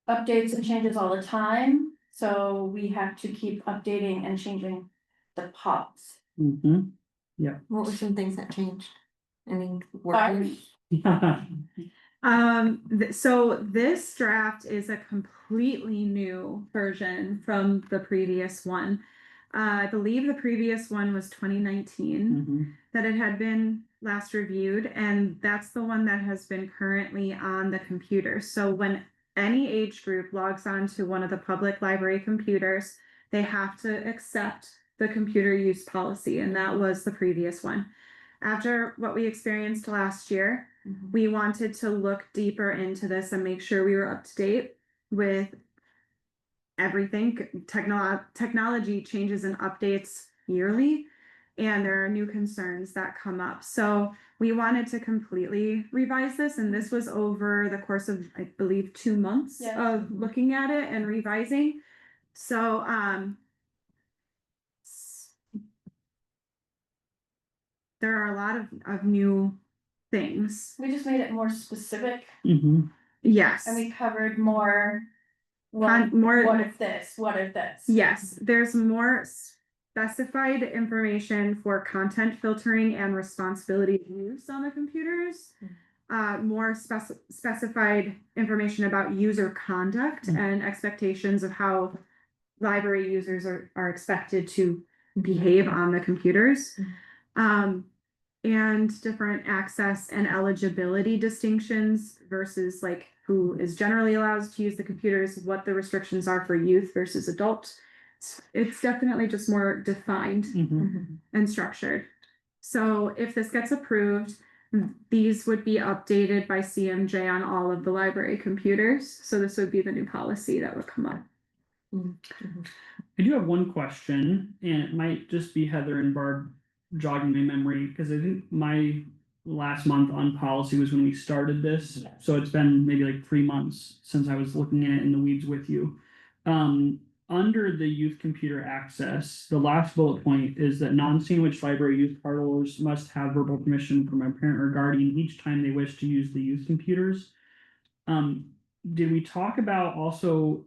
Speaker 6: updates and changes all the time, so we have to keep updating and changing the pods.
Speaker 1: Mhm.
Speaker 7: What were some things that changed? Any
Speaker 6: Fire.
Speaker 7: workers?
Speaker 5: So this draft is a completely new version from the previous one. I believe the previous one was 2019
Speaker 1: Mhm.
Speaker 5: that it had been last reviewed, and that's the one that has been currently on the computer. So when any age group logs on to one of the public library computers, they have to accept the computer use policy, and that was the previous one. After what we experienced last year, we wanted to look deeper into this and make sure we were up to date with everything. Technology changes and updates yearly, and there are new concerns that come up. So we wanted to completely revise this, and this was over the course of, I believe, 2 months
Speaker 6: Yeah.
Speaker 5: of looking at it and revising. So there are a lot of new things.
Speaker 6: We just made it more specific
Speaker 1: Mhm.
Speaker 5: Yes.
Speaker 6: and we covered more.
Speaker 5: More.
Speaker 6: What if this, what if this?
Speaker 5: Yes, there's more specified information for content filtering and responsibility of use on the computers. More specified information about user conduct and expectations of how library users are expected to behave on the computers. And different access and eligibility distinctions versus like who is generally allowed to use the computers, what the restrictions are for youth versus adult. It's definitely just more defined and structured. So if this gets approved, these would be updated by CMJ on all of the library computers. So this would be the new policy that would come up.
Speaker 1: I do have one question, and it might just be Heather and Barb jogging my memory, because I think my last month on policy was when we started this. So it's been maybe like 3 months since I was looking at it in the weeds with you. Under the youth computer access, the last bullet point is that non-sandwich library youth card holders must have verbal permission from a parent or guardian each time they wish to use the youth computers. Did we talk about also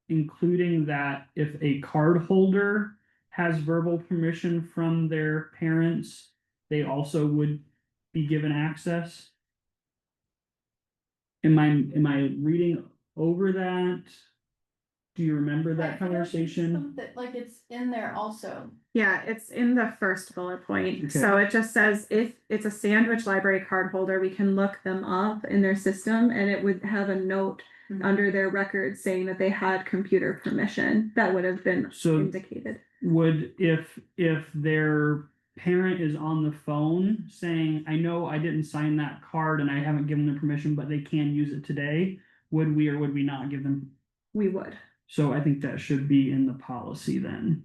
Speaker 1: including that if a card holder has verbal permission from their parents, they also would be given access? Am I reading over that? Do you remember that conversation?
Speaker 6: Like it's in there also.
Speaker 5: Yeah, it's in the first bullet point. So it just says if it's a sandwich library card holder, we can look them up in their system and it would have a note under their record saying that they had computer permission that would have been indicated.
Speaker 1: Would if their parent is on the phone saying, I know I didn't sign that card and I haven't given them permission, but they can use it today, would we or would we not give them?
Speaker 5: We would.
Speaker 1: So I think that should be in the policy then.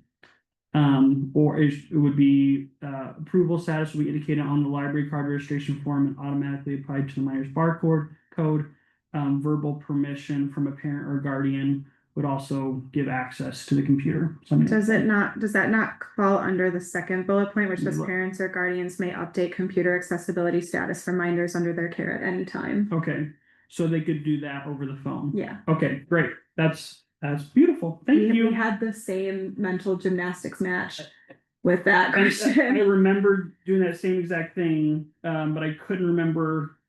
Speaker 1: Or it would be, approval status will be indicated on the library card registration form and automatically applied to the minor's barcode code. Verbal permission from a parent or guardian would also give access to the computer.
Speaker 5: Does that not fall under the second bullet point, which says parents or guardians may update computer accessibility status for minors under their care at any time?
Speaker 1: Okay, so they could do that over the phone.
Speaker 5: Yeah.
Speaker 1: Okay, great. That's beautiful. Thank you.
Speaker 5: We had the same mental gymnastics match with that
Speaker 1: I
Speaker 5: question.
Speaker 1: remember doing that same exact thing, but I couldn't remember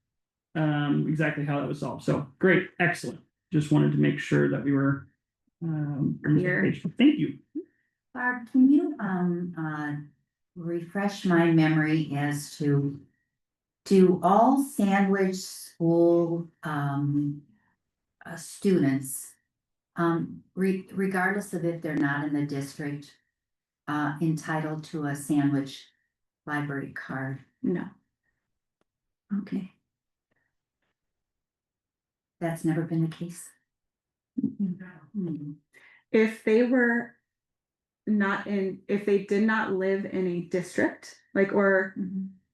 Speaker 1: exactly how that was solved. So great, excellent. Just wanted to make sure that we were
Speaker 5: clear.
Speaker 1: Thank you.
Speaker 10: Barb, can you refresh my memory as to do all Sandwich school students, regardless of if they're not in the district, entitled to a Sandwich library card?
Speaker 5: No.
Speaker 10: Okay. That's never been the case.
Speaker 5: If they were if they did not live in a district, like, or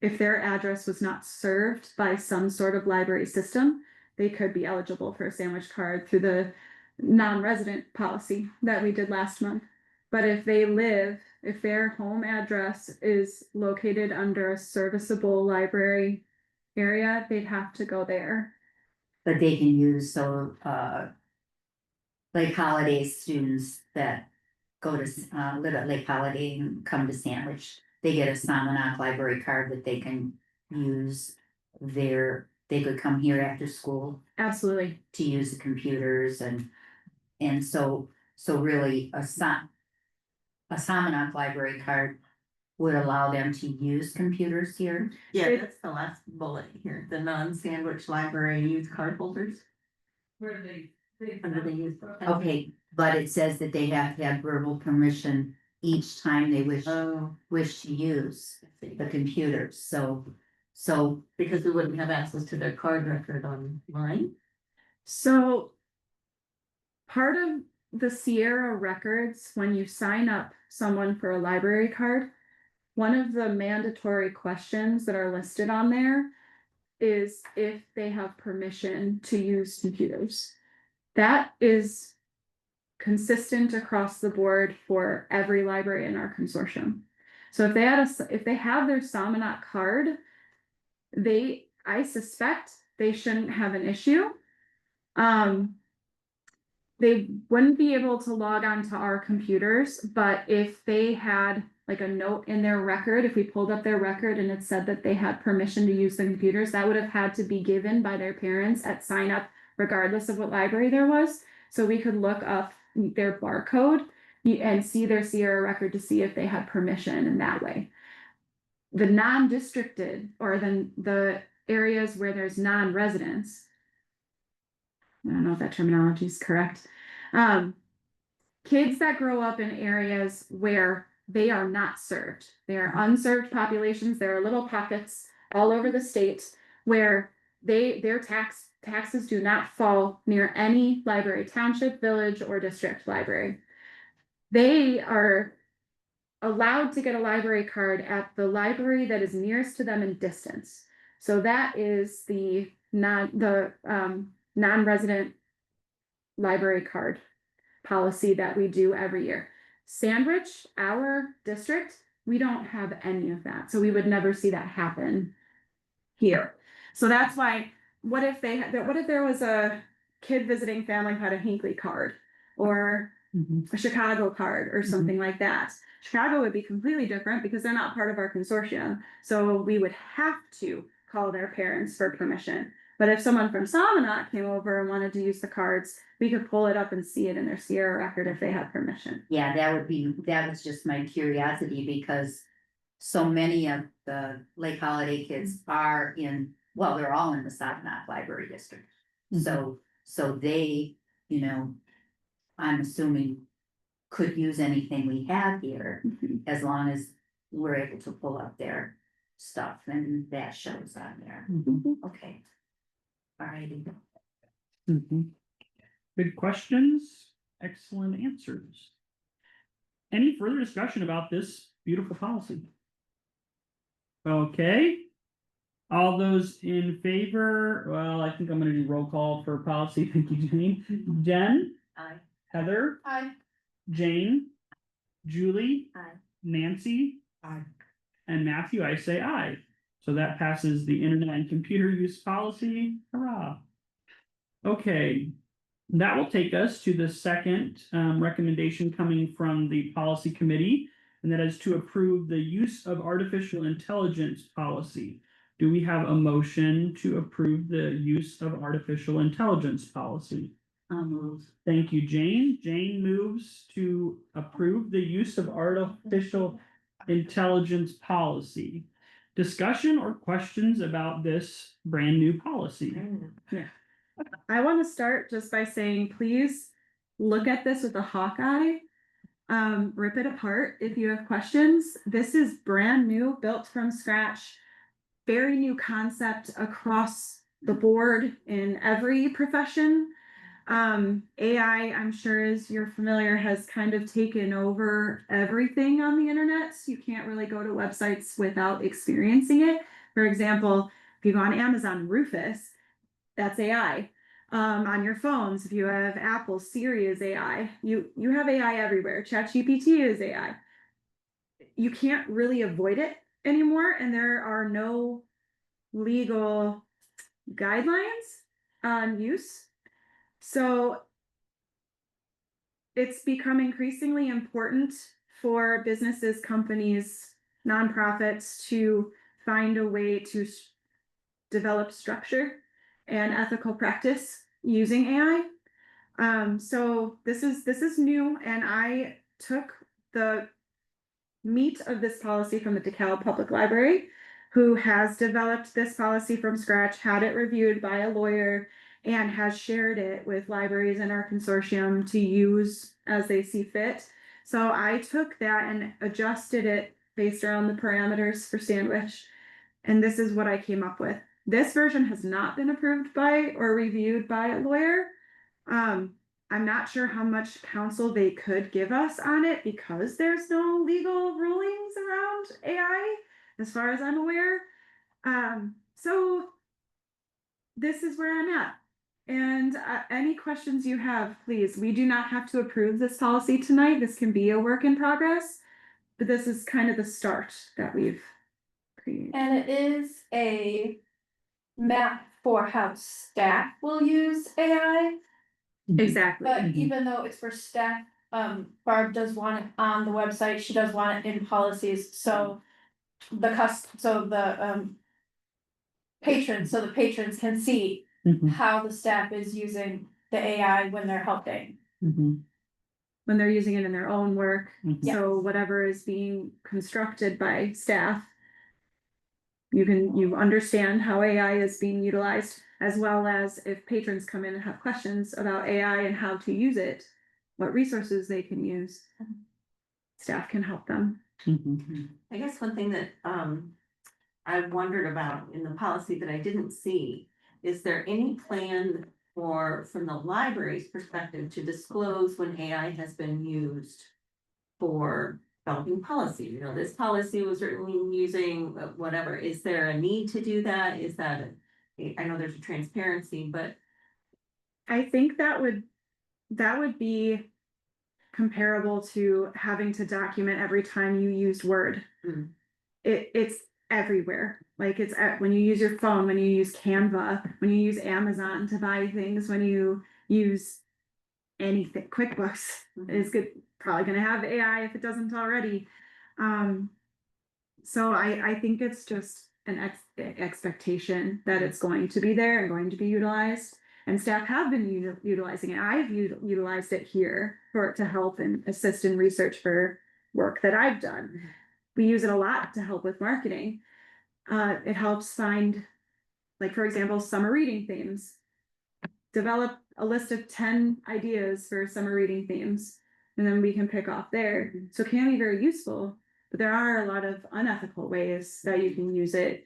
Speaker 5: if their address was not served by some sort of library system, they could be eligible for a sandwich card through the non-resident policy that we did last month. But if their home address is located under a serviceable library area, they'd have to go there.
Speaker 10: But they can use, Lake Holiday students that go to, live at Lake Holiday and come to Sandwich, they get a Salmonac library card that they can use they could come here after school.
Speaker 5: Absolutely.
Speaker 10: To use the computers and so really a Salmonac library card would allow them to use computers here.
Speaker 4: Yeah, that's the last bullet here, the non-sandwich library youth card holders.
Speaker 3: Where do they?
Speaker 4: Under the youth.
Speaker 10: Okay, but it says that they have to have verbal permission each time they wish to use the computers, so.
Speaker 4: Because we wouldn't have access to their card record online.
Speaker 5: So part of the Sierra records, when you sign up someone for a library card, one of the mandatory questions that are listed on there is if they have permission to use computers. That is consistent across the board for every library in our consortium. So if they have their Salmonac card, I suspect they shouldn't have an issue. They wouldn't be able to log on to our computers, but if they had like a note in their record, if we pulled up their record and it said that they had permission to use the computers, that would have had to be given by their parents at sign up, regardless of what library there was. So we could look up their barcode and see their Sierra record to see if they had permission in that way. The non-districted, or then the areas where there's non-residents. I don't know if that terminology is correct. Kids that grow up in areas where they are not served, they are unserved populations, there are little pockets all over the state where their taxes do not fall near any library, township, village, or district library. They are allowed to get a library card at the library that is nearest to them in distance. So that is the non-resident library card policy that we do every year. Sandwich, our district, we don't have any of that, so we would never see that happen here. So that's why, what if there was a kid visiting family who had a Hinckley card or a Chicago card or something like that? Chicago would be completely different because they're not part of our consortium, so we would have to call their parents for permission. But if someone from Salmonot came over and wanted to use the cards, we could pull it up and see it in their Sierra record if they had permission.
Speaker 10: Yeah, that was just my curiosity, because so many of the Lake Holiday kids are well, they're all in the Saginaw Library District. So they, I'm assuming could use anything we have here as long as we're able to pull up their stuff and that shows on there. Okay. All righty.
Speaker 1: Good questions, excellent answers. Any further discussion about this beautiful policy? Okay. All those in favor, well, I think I'm gonna do roll call for policy. Thank you, Jane. Jen?
Speaker 2: Aye.
Speaker 1: Heather?
Speaker 6: Aye.
Speaker 1: Jane? Julie?
Speaker 2: Aye.
Speaker 1: Nancy?
Speaker 8: Aye.
Speaker 1: And Matthew, I say aye. So that passes the internet and computer use policy. Hurrah. Okay, that will take us to the second recommendation coming from the policy committee, and that is to approve the use of artificial intelligence policy. Do we have a motion to approve the use of artificial intelligence policy?
Speaker 2: I'll move.
Speaker 1: Thank you, Jane. Jane moves to approve the use of artificial intelligence policy. Discussion or questions about this brand new policy?
Speaker 5: I want to start just by saying, please look at this with a hawk eye. Rip it apart if you have questions. This is brand new, built from scratch, very new concept across the board in every profession. AI, I'm sure as you're familiar, has kind of taken over everything on the internet. So you can't really go to websites without experiencing it. For example, if you go on Amazon, Rufus, that's AI. On your phones, if you have Apple, Siri is AI. You have AI everywhere. ChatGPT is AI. You can't really avoid it anymore, and there are no legal guidelines on use. So it's become increasingly important for businesses, companies, nonprofits to find a way to develop structure and ethical practice using AI. So this is new, and I took the meat of this policy from the DeKalb Public Library, who has developed this policy from scratch, had it reviewed by a lawyer, and has shared it with libraries in our consortium to use as they see fit. So I took that and adjusted it based around the parameters for Sandwich, and this is what I came up with. This version has not been approved by or reviewed by a lawyer. I'm not sure how much counsel they could give us on it because there's no legal rulings around AI, as far as I'm aware. So this is where I'm at. And any questions you have, please. We do not have to approve this policy tonight. This can be a work in progress, but this is kind of the start that we've created.
Speaker 6: And it is a map for how staff will use AI,
Speaker 5: Exactly.
Speaker 6: but even though it's for staff, Barb does want it on the website, she does want it in policies, so the patrons can see how the staff is using the AI when they're helping.
Speaker 5: when they're using it in their own work.
Speaker 1: Mhm.
Speaker 5: So whatever is being constructed by staff. You understand how AI is being utilized, as well as if patrons come in and have questions about AI and how to use it, what resources they can use. Staff can help them.
Speaker 1: Mhm.
Speaker 4: I guess one thing that, I wondered about in the policy that I didn't see, is there any plan from the library's perspective to disclose when AI has been used for developing policy? You know, this policy was written using whatever. Is there a need to do that? Is that I know there's a transparency, but
Speaker 5: I think that would be comparable to having to document every time you used Word.
Speaker 4: Mm.
Speaker 5: It's everywhere. Like when you use your phone, when you use Canva, when you use Amazon to buy things, when you use anything, QuickBooks is good, probably gonna have AI if it doesn't already. So I think it's just an expectation that it's going to be there and going to be utilized. And staff have been utilizing it. I've utilized it here to help and assist in research for work that I've done. We use it a lot to help with marketing. It helps find, like, for example, summer reading themes. Develop a list of 10 ideas for summer reading themes, and then we can pick off there. So it can be very useful, but there are a lot of unethical ways that you can use it.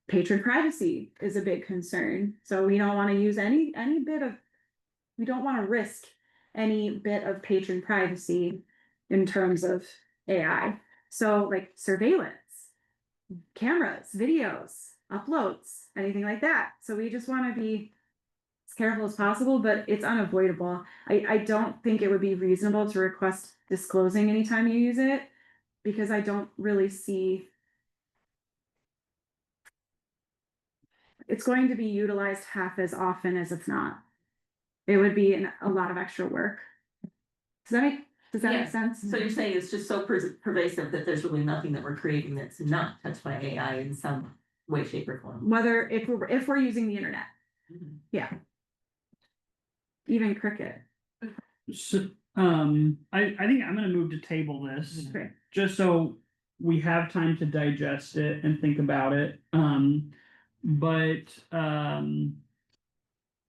Speaker 5: Patron privacy is a big concern. So we don't want to use we don't want to risk any bit of patron privacy in terms of AI. So like surveillance, cameras, videos, uploads, anything like that. So we just want to be as careful as possible, but it's unavoidable. I don't think it would be reasonable to request disclosing anytime you use it, because I don't really see it's going to be utilized half as often as it's not. It would be a lot of extra work. Does that make
Speaker 4: Yeah.
Speaker 5: sense?
Speaker 4: So you're saying it's just so pervasive that there's really nothing that we're creating that's not touched by AI in some way, shape, or form?
Speaker 5: Whether if we're using the internet,
Speaker 4: Mhm.
Speaker 5: yeah. Even Cricket.
Speaker 1: So, I think I'm gonna move to table this,
Speaker 5: Okay.
Speaker 1: just so we have time to digest it and think about it.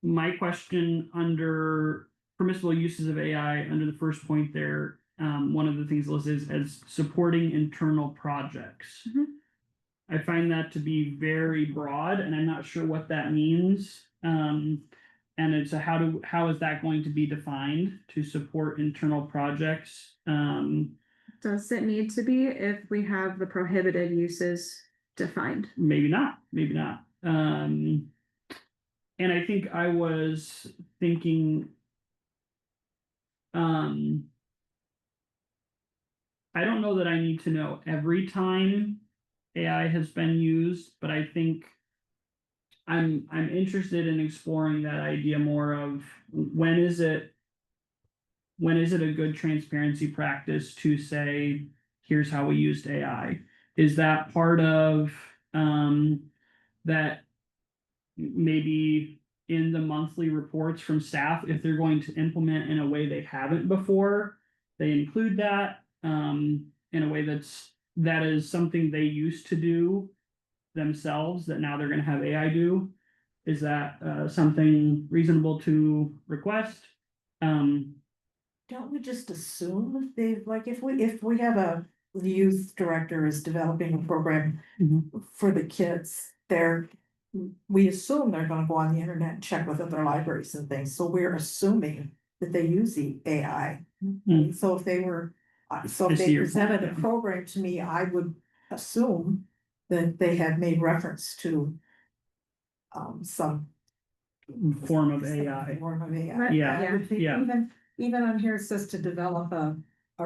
Speaker 1: My question under permissible uses of AI, under the first point there, one of the things listed is as supporting internal projects.
Speaker 5: Mhm.
Speaker 1: I find that to be very broad, and I'm not sure what that means. And it's how is that going to be defined to support internal projects?
Speaker 5: Does it need to be if we have the prohibited uses defined?
Speaker 1: Maybe not, maybe not. And I think I was thinking, I don't know that I need to know every time AI has been used, but I think I'm interested in exploring that idea more of when is it a good transparency practice to say, here's how we used AI? Is that part of that maybe in the monthly reports from staff, if they're going to implement in a way they haven't before, they include that in a way that is something they used to do themselves that now they're going to have AI do? Is that something reasonable to request?
Speaker 8: Don't we just assume like, if we have the youth director is developing a program for the kids, we assume they're gonna go on the internet and check with other libraries and things, so we're assuming that they use the AI.
Speaker 1: Mm.
Speaker 8: So if they
Speaker 1: I see your
Speaker 8: presented
Speaker 1: point,
Speaker 8: a
Speaker 1: yeah.
Speaker 8: program to me, I would assume that they had made reference to some
Speaker 1: Form of AI.
Speaker 8: form of AI.
Speaker 5: Right,
Speaker 1: Yeah,
Speaker 8: I would think
Speaker 1: yeah.
Speaker 8: even on here it says to develop a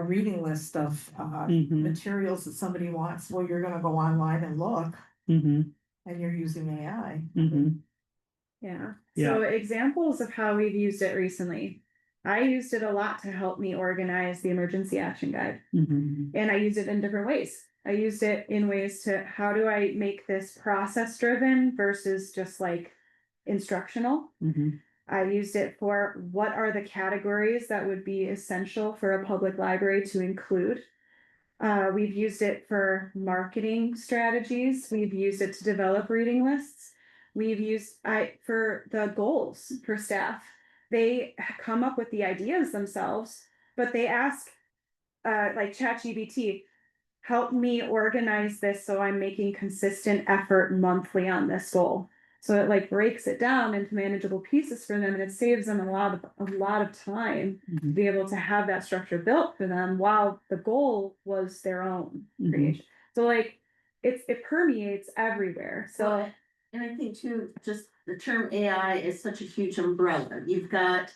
Speaker 8: reading list of
Speaker 1: Mhm.
Speaker 8: materials that somebody wants, well, you're gonna go online and look,
Speaker 1: Mhm.
Speaker 8: and you're using AI.
Speaker 1: Mhm.
Speaker 5: Yeah.
Speaker 1: Yeah.
Speaker 5: So examples of how we've used it recently. I used it a lot to help me organize the emergency action guide.
Speaker 1: Mhm.
Speaker 5: And I used it in different ways. I used it in ways to how do I make this process driven versus just like instructional.
Speaker 1: Mhm.
Speaker 5: I used it for what are the categories that would be essential for a public library to include. We've used it for marketing strategies. We've used it to develop reading lists. We've used for the goals for staff. They come up with the ideas themselves, but they ask, like ChatGPT, help me organize this so I'm making consistent effort monthly on this goal. So it like breaks it down into manageable pieces for them, and it saves them a lot of time to be able to have that structure built for them while the goal was their own creation. So like it permeates everywhere. So
Speaker 4: Well, and I think too, just the term AI is such a huge umbrella. You've got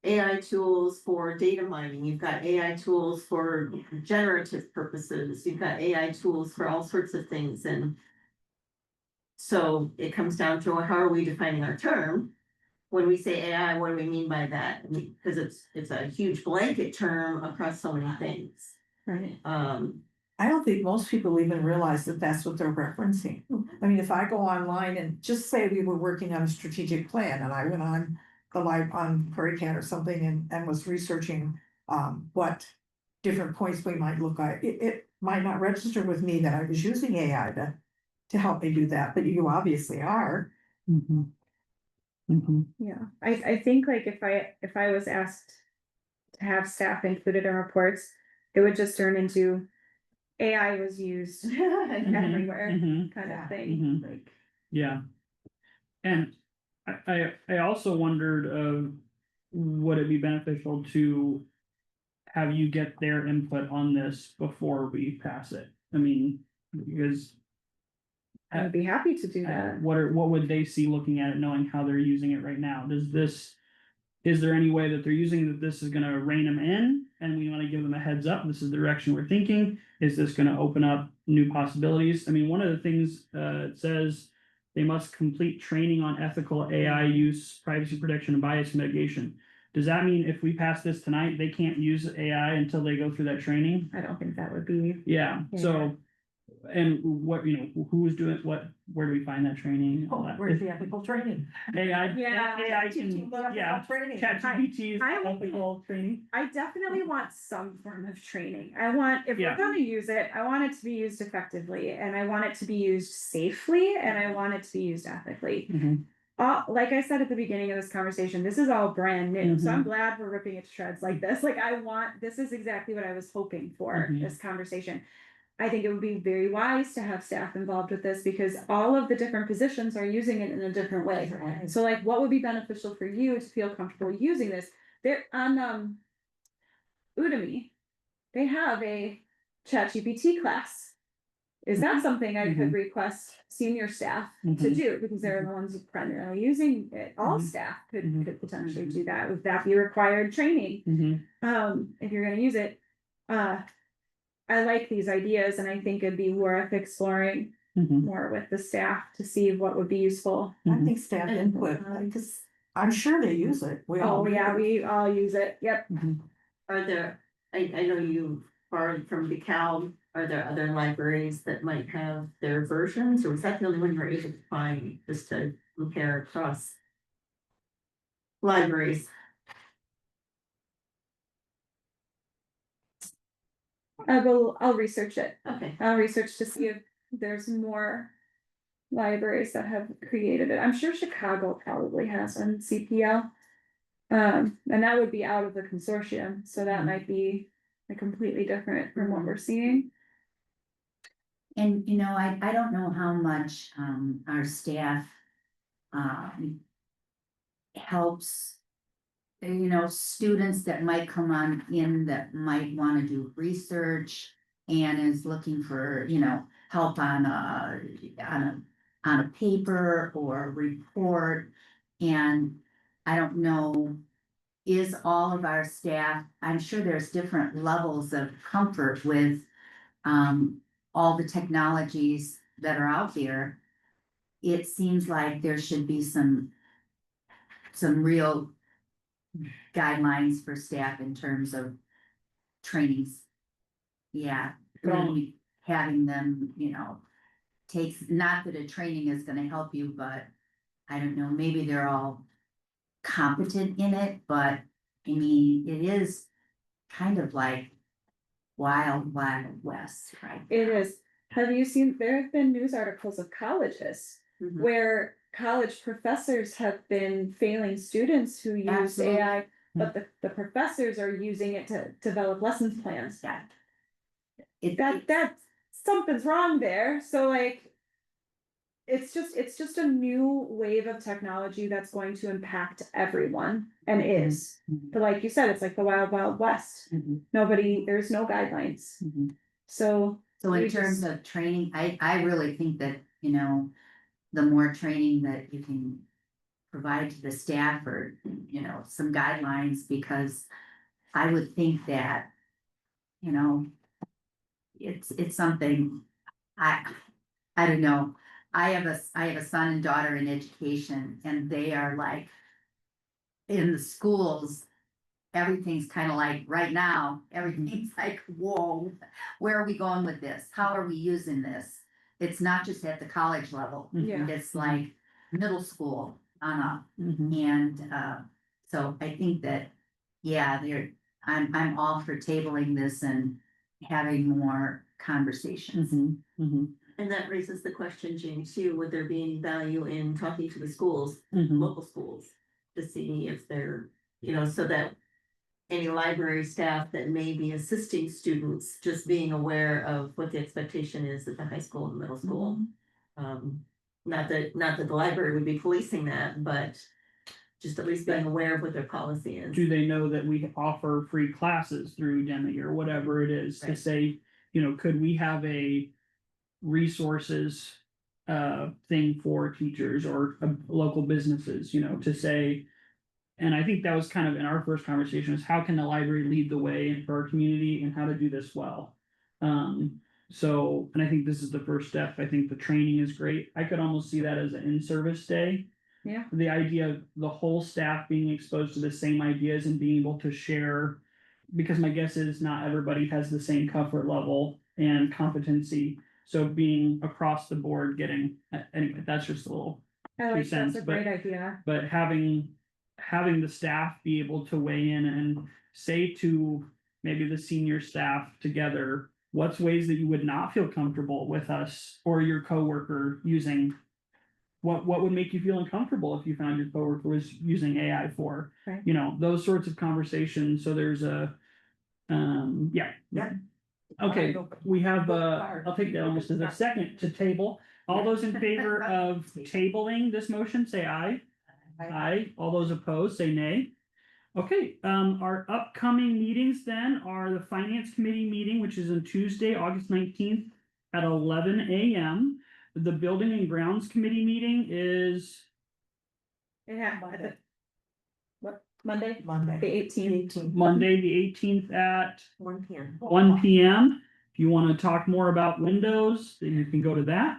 Speaker 4: AI tools for data mining, you've got AI tools for generative purposes, you've got AI tools for all sorts of things, and so it comes down to how are we defining our term? When we say AI, what do we mean by that? Because it's a huge blanket term across so many things.
Speaker 5: right.
Speaker 8: I don't think most people even realize that that's what they're referencing. I mean, if I go online and just say we were working on a strategic plan and I went on the live on Prairie Cat or something and was researching what different points we might look at, it might not register with me that I was using AI to help me do that, but you obviously are.
Speaker 5: Yeah, I think like if I was asked to have staff included in reports, it would just turn into AI was used everywhere kind of thing. Like,
Speaker 1: Yeah. And I also wondered would it be beneficial to have you get their input on this before we pass it? I mean, because
Speaker 5: I would be happy to do that.
Speaker 1: what would they see looking at it, knowing how they're using it right now? Is there any way that they're using that this is gonna rein them in and we wanna give them a heads up? This is the direction we're thinking. Is this gonna open up new possibilities? I mean, one of the things, it says they must complete training on ethical AI use, privacy protection, and bias mitigation. Does that mean if we pass this tonight, they can't use AI until they go through that training?
Speaker 5: I don't think that would be.
Speaker 1: Yeah, so, and what, who is doing what, where do we find that training? All that?
Speaker 8: Where's the ethical training?
Speaker 1: AI,
Speaker 5: Yeah.
Speaker 1: AI can, yeah,
Speaker 8: Training.
Speaker 1: ChatGPT is
Speaker 5: I-
Speaker 1: ethical training.
Speaker 5: I definitely want some form of training. I want, if
Speaker 1: Yeah.
Speaker 5: we're gonna use it, I want it to be used effectively, and I want it to be used safely, and I want it to be used ethically. Like I said at the beginning of this conversation, this is all brand new, so I'm glad we're ripping it to shreds like this. Like this is exactly what I was hoping for, this conversation. I think it would be very wise to have staff involved with this because all of the different positions are using it in a different way. So like, what would be beneficial for you to feel comfortable using this? They're on, Udemy, they have a ChatGPT class. Is that something I could request senior staff to do, because they're the ones primarily using it? All staff could potentially do that. Would that be required training? If you're gonna use it, I like these ideas, and I think it'd be worth exploring more with the staff to see what would be useful.
Speaker 8: I think staff input, because I'm sure they use it. We all
Speaker 5: Oh, yeah,
Speaker 8: do.
Speaker 5: we all use it, yep.
Speaker 4: Are there, I know you borrowed from DeKalb, are there other libraries that might have their versions, or was that the only one you were able to find, just to compare across libraries?
Speaker 5: I'll research it.
Speaker 4: Okay.
Speaker 5: I'll research to see if there's more libraries that have created it. I'm sure Chicago probably has on CPL. And that would be out of the consortium, so that might be completely different from what we're seeing.
Speaker 10: And, I don't know how much, our staff, helps. Students that might come on in that might wanna do research and is looking for, help on a paper or a report. And I don't know, is all of our staff, I'm sure there's different levels of comfort with, all the technologies that are out there. It seems like there should be some real guidelines for staff in terms of trainings. Yeah, really having them, takes, not that a training is gonna help you, but I don't know, maybe they're all
Speaker 9: competent in it, but I mean, it is kind of like wild, wild west, right?
Speaker 5: It is. Have you seen, there have been news articles of colleges
Speaker 4: Mhm.
Speaker 5: where college professors have been failing students who use
Speaker 9: Absolutely.
Speaker 5: AI, but the professors are using it to develop lessons plans.
Speaker 9: Yeah.
Speaker 5: That something's wrong there, so like. It's just a new wave of technology that's going to impact everyone and is.
Speaker 9: Mhm.
Speaker 5: But like you said, it's like the wild, wild west.
Speaker 9: Mhm.
Speaker 5: There's no guidelines.
Speaker 9: Mhm.
Speaker 5: So.
Speaker 9: So in
Speaker 5: we
Speaker 9: terms
Speaker 5: just-
Speaker 9: of training, I really think that, you know, the more training that you can provide to the staff or, you know, some guidelines, because I would think that, you know, it's something, I don't know. I have a son and daughter in education, and they are like, in the schools, everything's kind of like, right now, everything's like, whoa, where are we going with this? How are we using this? It's not just at the college level.
Speaker 5: Yeah.
Speaker 9: It's like middle school on up.
Speaker 1: Mhm.
Speaker 9: And so I think that, yeah, I'm all for tabling this and having more conversations.
Speaker 1: Mhm. Mhm.
Speaker 4: And that raises the question, Jane, too, would there be any value in talking to the schools,
Speaker 1: Mhm.
Speaker 4: local schools, to see if they're, so that any library staff that may be assisting students, just being aware of what the expectation is at the high school and middle school. Not that the library would be policing that, but just at least being aware of what their policy is.
Speaker 1: Do they know that we offer free classes throh Udemy or whatever it is to
Speaker 4: Right.
Speaker 1: say, could we have a resources thing for teachers or local businesses, to say, and I think that was kind of in our first conversation, is how can the library lead the way for our community and how to do this well. So, and I think this is the first step. I think the training is great. I could almost see that as an in-service day.
Speaker 5: Yeah.
Speaker 1: The idea of the whole staff being exposed to the same ideas and being able to share, because my guess is not everybody has the same comfort level and competency. So being across the board getting, anyway, that's just a little
Speaker 5: I like,
Speaker 1: cents,
Speaker 5: that's a
Speaker 1: but-
Speaker 5: great idea.
Speaker 1: but having the staff be able to weigh in and say to maybe the senior staff together, what's ways that you would not feel comfortable with us or your coworker using, what would make you feel uncomfortable if you found your coworker was using AI for,
Speaker 5: Right.
Speaker 1: those sorts of conversations. So there's a, yeah.
Speaker 8: Yeah.
Speaker 1: Okay, we have, I'll take that almost as a second to table. All those in favor of tabling this motion, say aye. Aye. All those opposed, say nay. Okay, our upcoming meetings then are the Finance Committee meeting, which is on Tuesday, August 19th at 11 a.m. The Building and Grounds Committee meeting is
Speaker 5: Yeah. What, Monday? The
Speaker 8: Monday.
Speaker 5: 18th.
Speaker 1: Monday, the 18th at
Speaker 4: 1 p.m.
Speaker 1: 1 p.m. If you want to talk more about Windows, then you can go to that.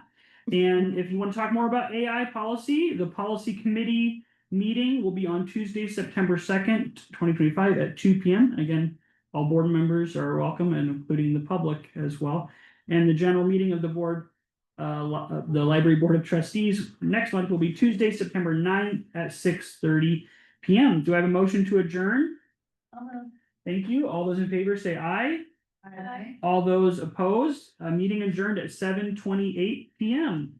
Speaker 1: And if you want to talk more about AI policy, the Policy Committee meeting will be on Tuesday, September 2nd, 2025 at 2 p.m. Again, all board members are welcome, and including the public as well. And the general meeting of the board, the Library Board of Trustees next month will be Tuesday, September 9th at 6:30 p.m. Do I have a motion to adjourn? Thank you. All those in favor say aye.
Speaker 2: Aye.
Speaker 1: All those opposed, meeting adjourned at 7:28 p.m.